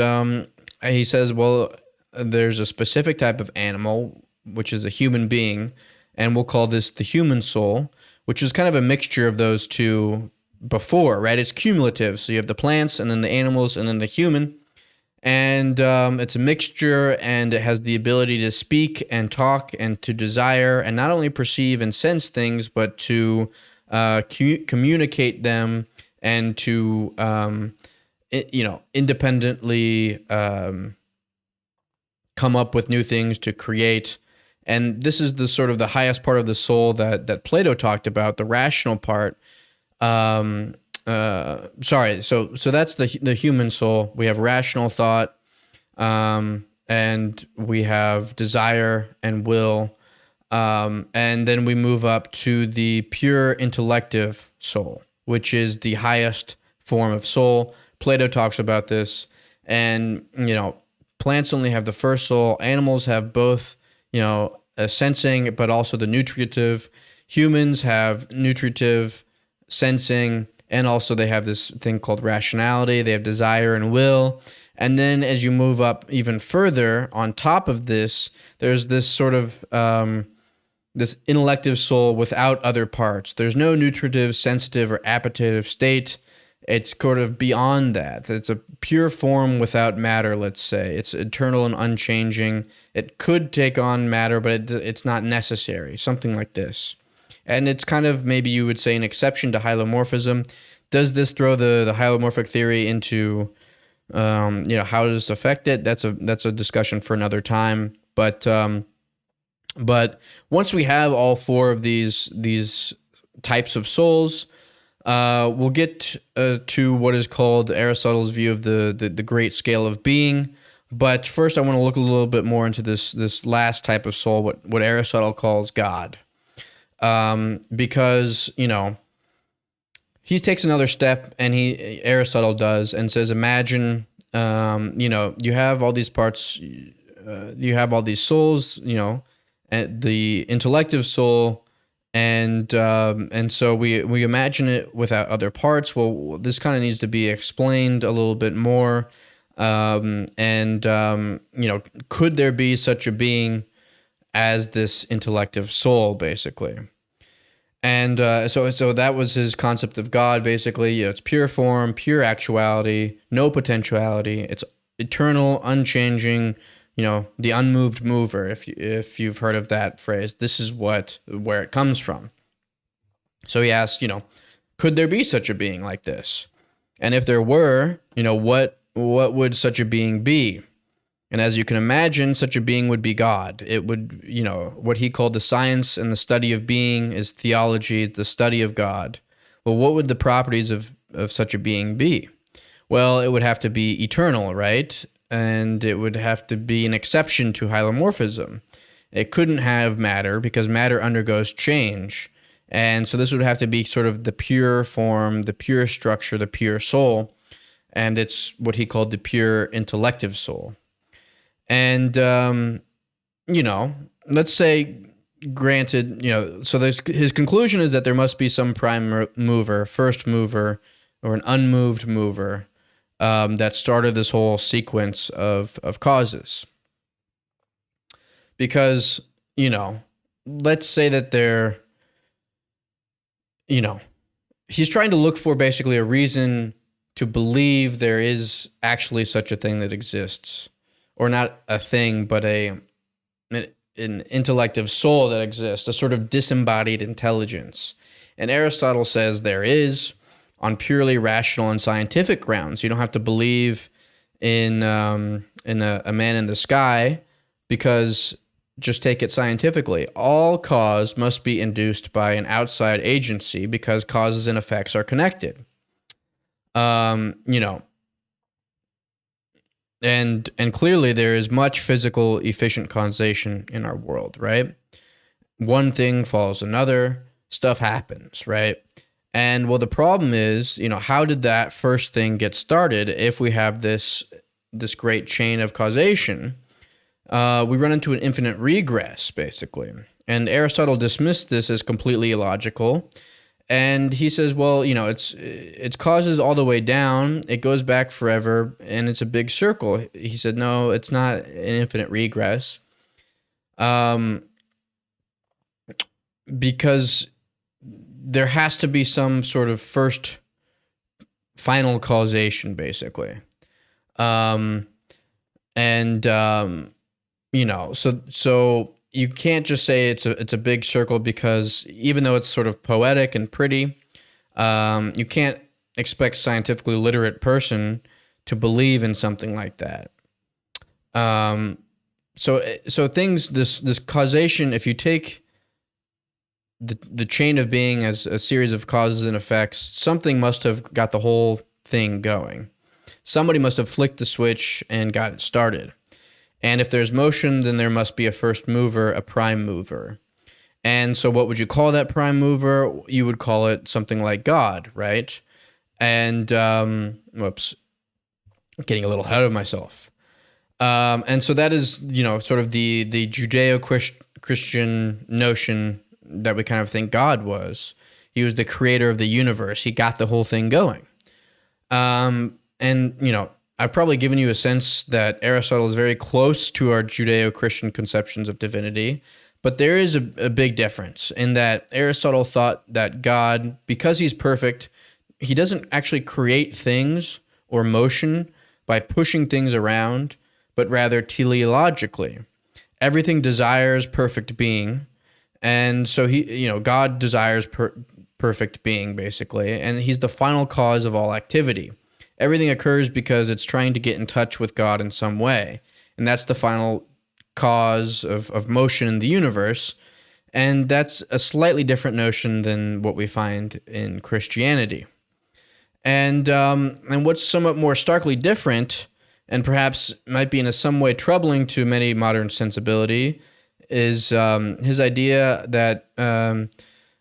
he says, well, there's a specific type of animal, which is a human being, and we'll call this the human soul, which is kind of a mixture of those two before, right? It's cumulative. So you have the plants, and then the animals, and then the human. And it's a mixture, and it has the ability to speak and talk and to desire, and not only perceive and sense things, but to communicate them and to, independently come up with new things to create. And this is the sort of the highest part of the soul that Plato talked about, the rational part. So that's the human soul. We have rational thought, and we have desire and will, and then we move up to the pure intellective soul, which is the highest form of soul. Plato talks about this, and plants only have the first soul. Animals have both, sensing, but also the nutritive. Humans have nutritive, sensing, and also they have this thing called rationality. They have desire and will. And then as you move up even further, on top of this, there's this sort of this intellective soul without other parts. There's no nutritive, sensitive, or appetitive state. It's sort of beyond that. It's a pure form without matter, let's say. It's eternal and unchanging. It could take on matter, but it's not necessary, something like this. And it's kind of, maybe you would say, an exception to hylomorphism. Does this throw the hylomorphic theory into, how does this affect it? That's a discussion for another time. But once we have all four of these types of souls, we'll get to what is called Aristotle's view of the great scale of being. But first, I want to look a little bit more into this last type of soul, what Aristotle calls God. Because, he takes another step, and Aristotle does, and says, imagine, you have all these parts, you have all these souls, and the intellective soul, and so we imagine it without other parts. Well, this kind of needs to be explained a little bit more, could there be such a being as this intellective soul, basically? And so that was his concept of God, basically. It's pure form, pure actuality, no potentiality. It's eternal, unchanging, the unmoved mover, if you've heard of that phrase. This is where it comes from. So he asked, could there be such a being like this? And if there were, what would such a being be? And as you can imagine, such a being would be God. It would, what he called the science and the study of being is theology, the study of God. Well, what would the properties of such a being be? Well, it would have to be eternal, right? And it would have to be an exception to hylomorphism. It couldn't have matter because matter undergoes change. And so this would have to be sort of the pure form, the pure structure, the pure soul. And it's what he called the pure intellective soul. And, let's say, granted, so his conclusion is that there must be some prime mover, first mover, or an unmoved mover that started this whole sequence of causes. Because, let's say that he's trying to look for basically a reason to believe there is actually such a thing that exists. Or not a thing, but an intellective soul that exists, a sort of disembodied intelligence. And Aristotle says there is, on purely rational and scientific grounds. You don't have to believe in a man in the sky, because just take it scientifically. All cause must be induced by an outside agency because causes and effects are connected. And clearly there is much physical efficient causation in our world, right? One thing follows another, stuff happens, right? And well, the problem is, how did that first thing get started if we have this great chain of causation? We run into an infinite regress, basically. And Aristotle dismissed this as completely illogical. And he says, well, it's causes all the way down. It goes back forever, and it's a big circle. He said, no, it's not an infinite regress, because there has to be some sort of first final causation, basically. So you can't just say it's a big circle, because even though it's sort of poetic and pretty, you can't expect a scientifically literate person to believe in something like that. So things, this causation, if you take the chain of being as a series of causes and effects, something must have got the whole thing going. Somebody must have flicked the switch and got it started. And if there's motion, then there must be a first mover, a prime mover. And so what would you call that prime mover? You would call it something like God, right? And, getting a little ahead of myself. And so that is, sort of the Judeo-Christian notion that we kind of think God was. He was the creator of the universe. He got the whole thing going. I've probably given you a sense that Aristotle is very close to our Judeo-Christian conceptions of divinity, but there is a big difference in that Aristotle thought that God, because he's perfect, he doesn't actually create things or motion by pushing things around, but rather teleologically. Everything desires perfect being, and so God desires perfect being, basically, and he's the final cause of all activity. Everything occurs because it's trying to get in touch with God in some way. And that's the final cause of motion in the universe. And that's a slightly different notion than what we find in Christianity. And what's somewhat more starkly different, and perhaps might be in a some way troubling to many modern sensibility, is his idea that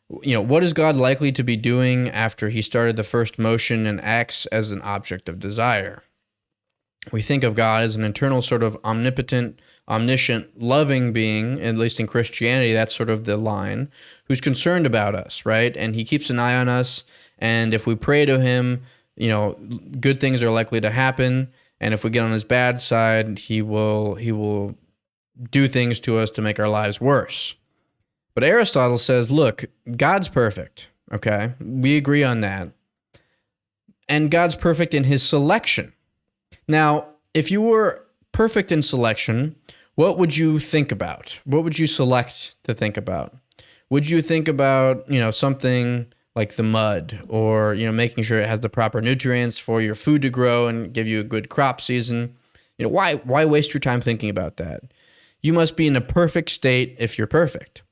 what is God likely to be doing after he started the first motion and acts as an object of desire? We think of God as an eternal sort of omnipotent, omniscient, loving being, at least in Christianity, that's sort of the line, who's concerned about us, right? And he keeps an eye on us, and if we pray to him, good things are likely to happen, and if we get on his bad side, he will do things to us to make our lives worse. But Aristotle says, look, God's perfect. Okay, we agree on that. And God's perfect in his selection. Now, if you were perfect in selection, what would you think about? What would you select to think about? Would you think about, something like the mud, or, making sure it has the proper nutrients for your food to grow and give you a good crop season? Why waste your time thinking about that? You must be in a perfect state if you're perfect.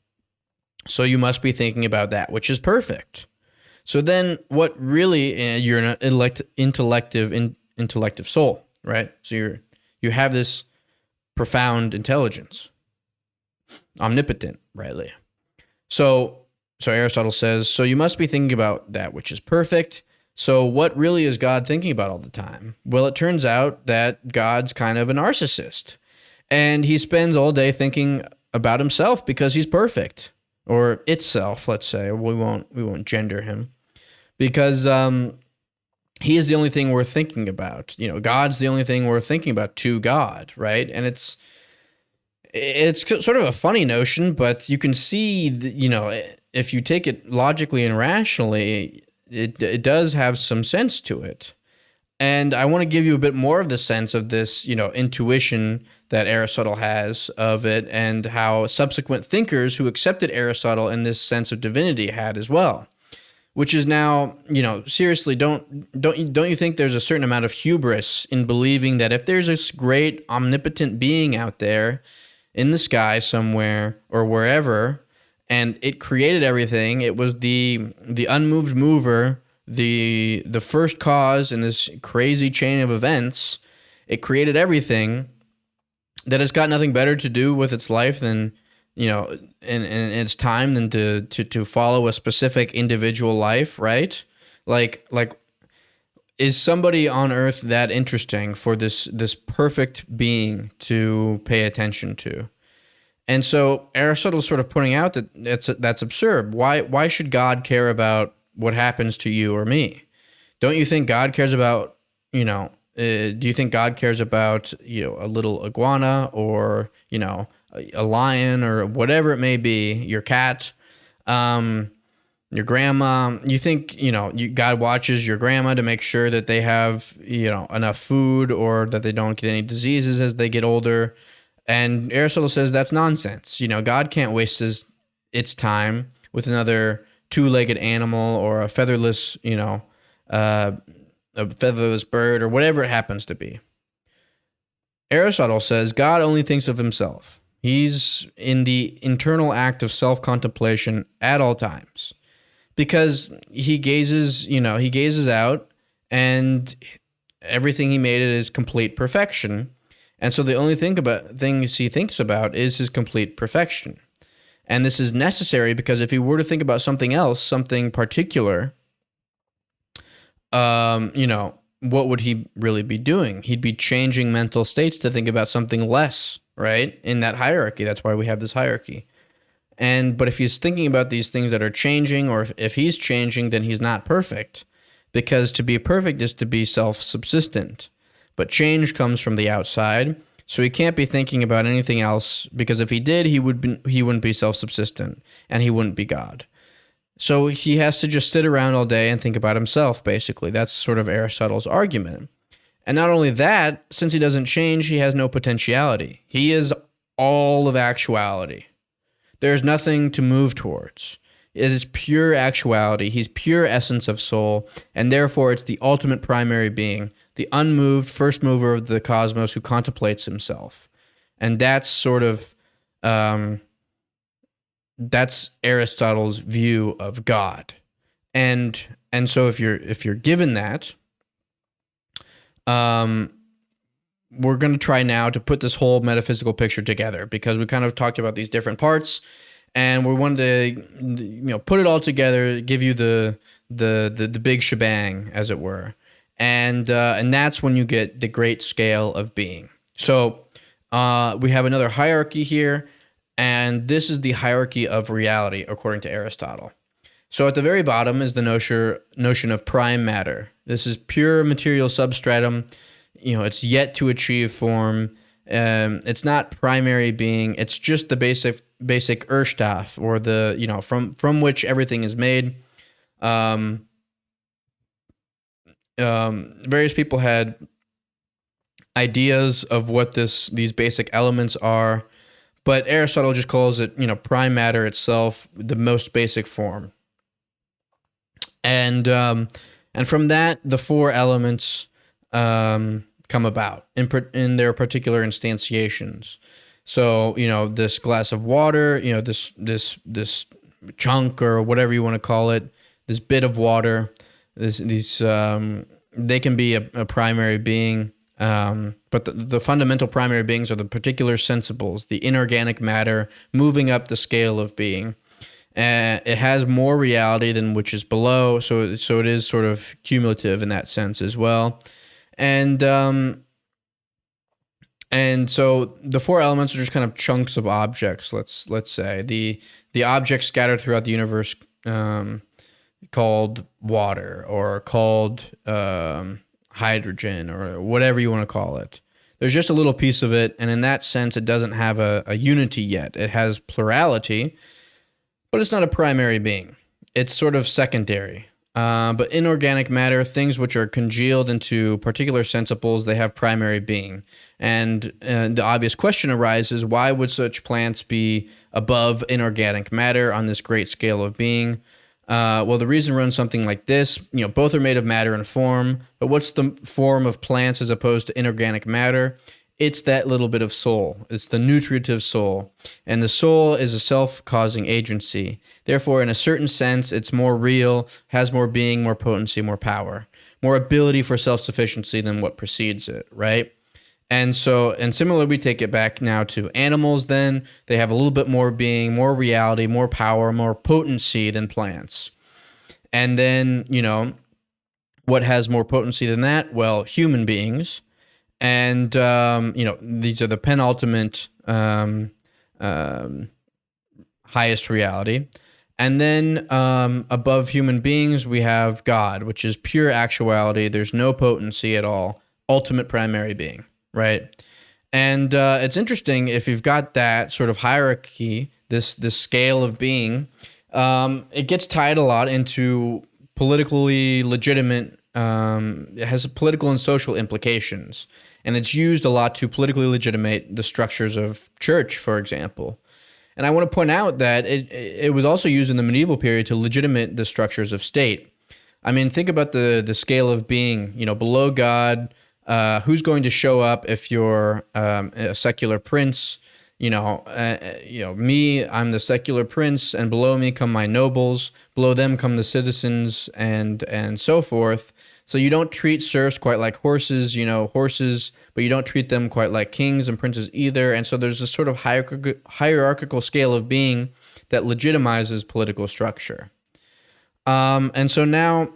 So you must be thinking about that which is perfect. So then what really, you're an intellective soul, right? So you have this profound intelligence, omnipotent, rightly. So Aristotle says, so you must be thinking about that which is perfect. So what really is God thinking about all the time? Well, it turns out that God's kind of a narcissist, and he spends all day thinking about himself because he's perfect, or itself, let's say. We won't gender him, because he is the only thing worth thinking about. God's the only thing worth thinking about to God, right? And it's sort of a funny notion, but you can see, if you take it logically and rationally, it does have some sense to it. And I want to give you a bit more of the sense of this, intuition that Aristotle has of it, and how subsequent thinkers who accepted Aristotle in this sense of divinity had as well. Which is now, seriously, don't you think there's a certain amount of hubris in believing that if there's this great omnipotent being out there in the sky somewhere or wherever, and it created everything, it was the unmoved mover, the first cause in this crazy chain of events, it created everything, that it's got nothing better to do with its life than, in its time, than to follow a specific individual life, right? Like, is somebody on earth that interesting for this perfect being to pay attention to? And so Aristotle's sort of pointing out that that's absurd. Why should God care about what happens to you or me? Don't you think God cares about, do you think God cares about, a little iguana, or, a lion, or whatever it may be, your cat, your grandma? You think, God watches your grandma to make sure that they have, enough food, or that they don't get any diseases as they get older? And Aristotle says that's nonsense. God can't waste its time with another two-legged animal, or a featherless, a featherless bird, or whatever it happens to be. Aristotle says God only thinks of himself. He's in the internal act of self-contemplation at all times, because he gazes out, and everything he made is complete perfection. And so the only things he thinks about is his complete perfection. And this is necessary because if he were to think about something else, something particular, what would he really be doing? He'd be changing mental states to think about something less, right? In that hierarchy. That's why we have this hierarchy. But if he's thinking about these things that are changing, or if he's changing, then he's not perfect, because to be perfect is to be self-subsistent. But change comes from the outside, so he can't be thinking about anything else, because if he did, he wouldn't be self-subsistent, and he wouldn't be God. So he has to just sit around all day and think about himself, basically. That's sort of Aristotle's argument. And not only that, since he doesn't change, he has no potentiality. He is all of actuality. There's nothing to move towards. It is pure actuality. He's pure essence of soul, and therefore it's the ultimate primary being, the unmoved first mover of the cosmos who contemplates himself. And that's sort of, that's Aristotle's view of God. And so if you're given that, we're going to try now to put this whole metaphysical picture together, because we kind of talked about these different parts, and we wanted to, put it all together, give you the big shebang, as it were, and that's when you get the great scale of being. So we have another hierarchy here, and this is the hierarchy of reality according to Aristotle. So at the very bottom is the notion of prime matter. This is pure material substratum. It's yet to achieve form. It's not primary being. It's just the basic Urstoff, or the, from which everything is made. Various people had ideas of what these basic elements are, but Aristotle just calls it, prime matter itself, the most basic form. And from that, the four elements come about in their particular instantiations. So, this glass of water, this chunk, or whatever you want to call it, this bit of water, these they can be a primary being. But the fundamental primary beings are the particular sensibles, the inorganic matter moving up the scale of being. It has more reality than which is below, so it is sort of cumulative in that sense as well. And so the four elements are just kind of chunks of objects. Let's say the objects scattered throughout the universe, called water, or called hydrogen, or whatever you want to call it. There's just a little piece of it, and in that sense, it doesn't have a unity yet. It has plurality, but it's not a primary being. It's sort of secondary. But inorganic matter, things which are congealed into particular sensibles, they have primary being. And the obvious question arises, why would such plants be above inorganic matter on this great scale of being? Well, the reason runs something like this. Both are made of matter and form, but what's the form of plants as opposed to inorganic matter? It's that little bit of soul. It's the nutritive soul. And the soul is a self-causing agency. Therefore, in a certain sense, it's more real, has more being, more potency, more power, more ability for self-sufficiency than what precedes it, right? And similarly, we take it back now to animals then. They have a little bit more being, more reality, more power, more potency than plants. And then, what has more potency than that? Well, human beings. And, these are the penultimate highest reality. And then above human beings, we have God, which is pure actuality. There's no potency at all. Ultimate primary being, right? And it's interesting, if you've got that sort of hierarchy, this scale of being, it gets tied a lot into politically legitimate, it has political and social implications. And it's used a lot to politically legitimate the structures of church, for example. And I want to point out that it was also used in the medieval period to legitimate the structures of state. I mean, think about the scale of being, below God. Who's going to show up if you're a secular prince? Me, I'm the secular prince, and below me come my nobles. Below them come the citizens, and so forth. So you don't treat serfs quite like horses, but you don't treat them quite like kings and princes either. And so there's this sort of hierarchical scale of being that legitimizes political structure. And so now,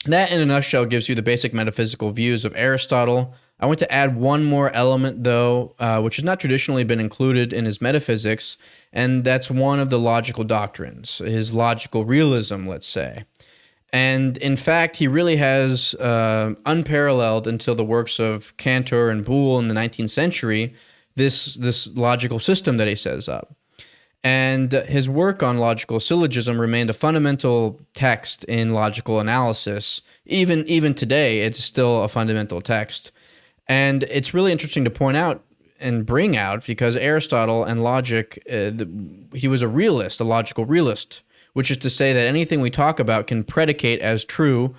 that in a nutshell gives you the basic metaphysical views of Aristotle. I want to add one more element, though, which has not traditionally been included in his metaphysics, and that's one of the logical doctrines, his logical realism, let's say. And in fact, he really has unparalleled until the works of Cantor and Boole in the 19th century, this logical system that he sets up. And his work on logical syllogism remained a fundamental text in logical analysis. Even today, it's still a fundamental text. And it's really interesting to point out and bring out, because Aristotle and logic, he was a realist, a logical realist, which is to say that anything we talk about can predicate as true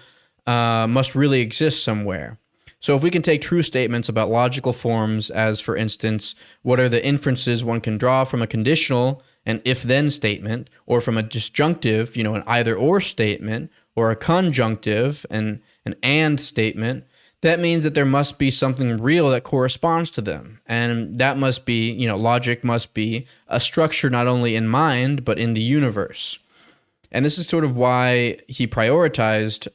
must really exist somewhere. So if we can take true statements about logical forms as, for instance, what are the inferences one can draw from a conditional an if-then statement, or from a disjunctive, an either-or statement, or a conjunctive, an and statement, that means that there must be something real that corresponds to them. And that must be, logic must be a structure not only in mind, but in the universe. And this is sort of why he prioritized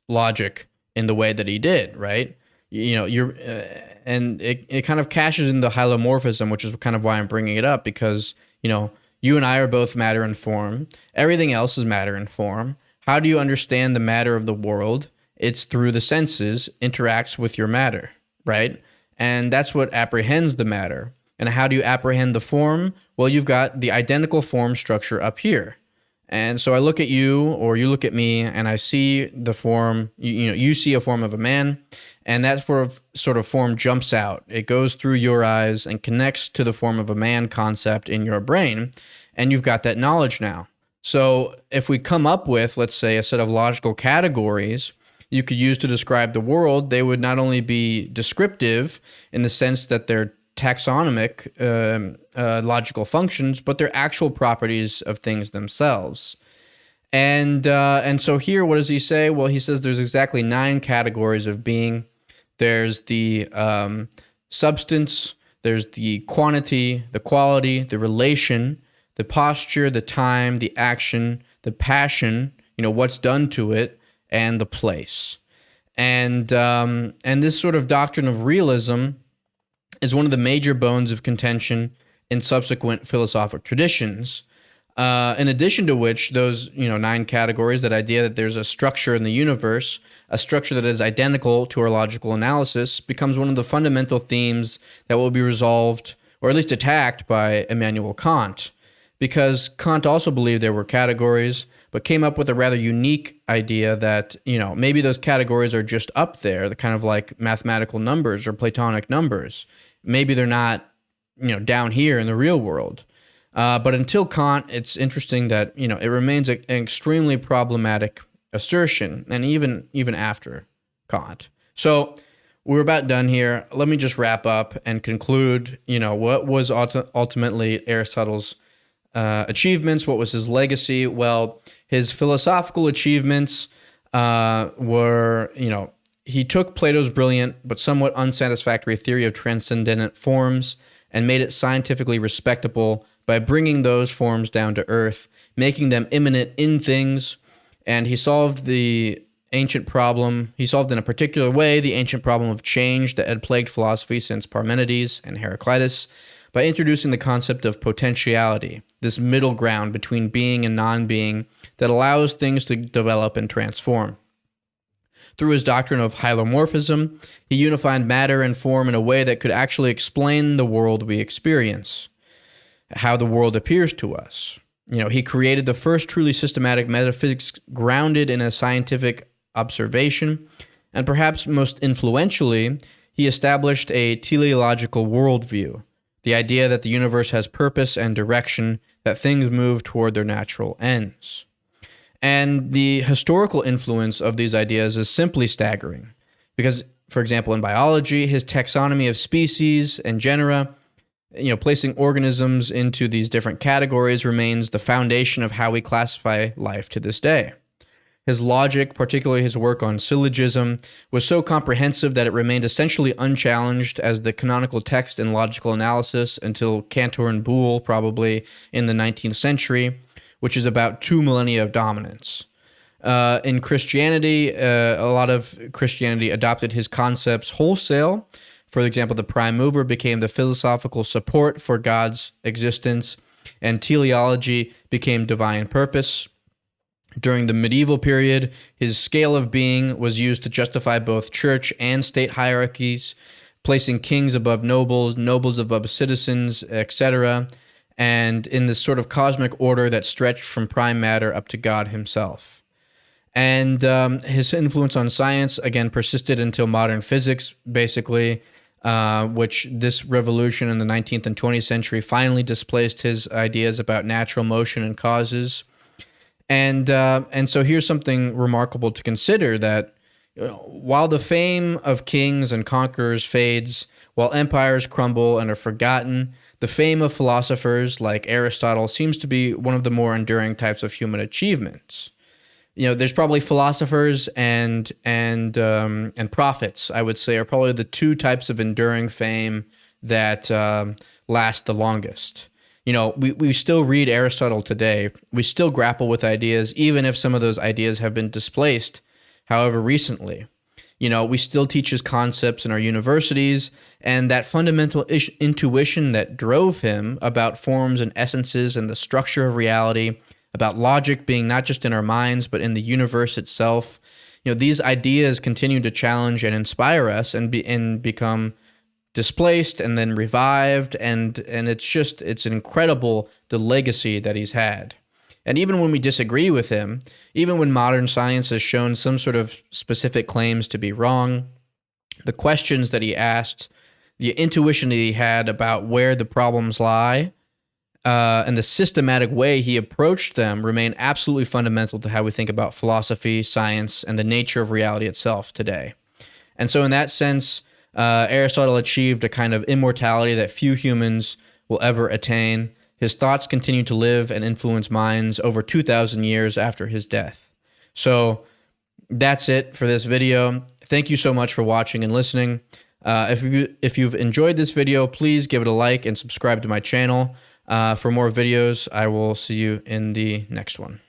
logic in the way that he did, right? And it kind of cashes in the hylomorphism, which is kind of why I'm bringing it up, because, you and I are both matter and form. Everything else is matter and form. How do you understand the matter of the world? It's through the senses, interacts with your matter, right? And that's what apprehends the matter. And how do you apprehend the form? Well, you've got the identical form structure up here. And so I look at you, or you look at me, and I see the form, you see a form of a man, and that sort of form jumps out. It goes through your eyes and connects to the form of a man concept in your brain, and you've got that knowledge now. So if we come up with, let's say, a set of logical categories you could use to describe the world, they would not only be descriptive in the sense that they're taxonomic logical functions, but they're actual properties of things themselves. And so here, what does he say? Well, he says there's exactly 9 categories of being. There's the substance, there's the quantity, the quality, the relation, the posture, the time, the action, the passion, what's done to it, and the place. And this sort of doctrine of realism is one of the major bones of contention in subsequent philosophic traditions. In addition to which, those 9 categories, that idea that there's a structure in the universe, a structure that is identical to our logical analysis, becomes one of the fundamental themes that will be resolved, or at least attacked, by Immanuel Kant. Because Kant also believed there were categories, but came up with a rather unique idea that, maybe those categories are just up there, the kind of like mathematical numbers or Platonic numbers. Maybe they're not, down here in the real world. But until Kant, it's interesting that, it remains an extremely problematic assertion, and even after Kant. So we're about done here. Let me just wrap up and conclude, what was ultimately Aristotle's achievements? What was his legacy? Well, his philosophical achievements were, he took Plato's brilliant but somewhat unsatisfactory theory of transcendental forms and made it scientifically respectable by bringing those forms down to earth, making them immanent in things. And he solved the ancient problem. He solved in a particular way the ancient problem of change that had plagued philosophy since Parmenides and Heraclitus, by introducing the concept of potentiality, this middle ground between being and non-being that allows things to develop and transform. Through his doctrine of hylomorphism, he unified matter and form in a way that could actually explain the world we experience, how the world appears to us. He created the first truly systematic metaphysics grounded in a scientific observation, and perhaps most influentially, he established a teleological worldview, the idea that the universe has purpose and direction, that things move toward their natural ends. And the historical influence of these ideas is simply staggering, because, for example, in biology, his taxonomy of species and genera, placing organisms into these different categories, remains the foundation of how we classify life to this day. His logic, particularly his work on syllogism, was so comprehensive that it remained essentially unchallenged as the canonical text in logical analysis until Cantor and Boole, probably in the 19th century, which is about 2 millennia of dominance. In Christianity, a lot of Christianity adopted his concepts wholesale. For example, the prime mover became the philosophical support for God's existence, and teleology became divine purpose. During the medieval period, his scale of being was used to justify both church and state hierarchies, placing kings above nobles, nobles above citizens, etc., and in this sort of cosmic order that stretched from prime matter up to God himself. And his influence on science, again, persisted until modern physics, basically, which this revolution in the 19th and 20th century finally displaced his ideas about natural motion and causes. And so here's something remarkable to consider, that while the fame of kings and conquerors fades, while empires crumble and are forgotten, the fame of philosophers like Aristotle seems to be one of the more enduring types of human achievements. There's probably philosophers and prophets, I would say, are probably the 2 types of enduring fame that last the longest. We still read Aristotle today. We still grapple with ideas, even if some of those ideas have been displaced, however recently. We still teach his concepts in our universities, and that fundamental intuition that drove him about forms and essences and the structure of reality, about logic being not just in our minds, but in the universe itself. These ideas continue to challenge and inspire us and become displaced and then revived, and it's incredible the legacy that he's had. And even when we disagree with him, even when modern science has shown some sort of specific claims to be wrong, the questions that he asked, the intuition that he had about where the problems lie, and the systematic way he approached them remain absolutely fundamental to how we think about philosophy, science, and the nature of reality itself today. And so in that sense, Aristotle achieved a kind of immortality that few humans will ever attain. His thoughts continue to live and influence minds over 2,000 years after his death. So that's it for this video. Thank you so much for watching and listening. If you've enjoyed this video, please give it a like and subscribe to my channel. For more videos, I will see you in the next one.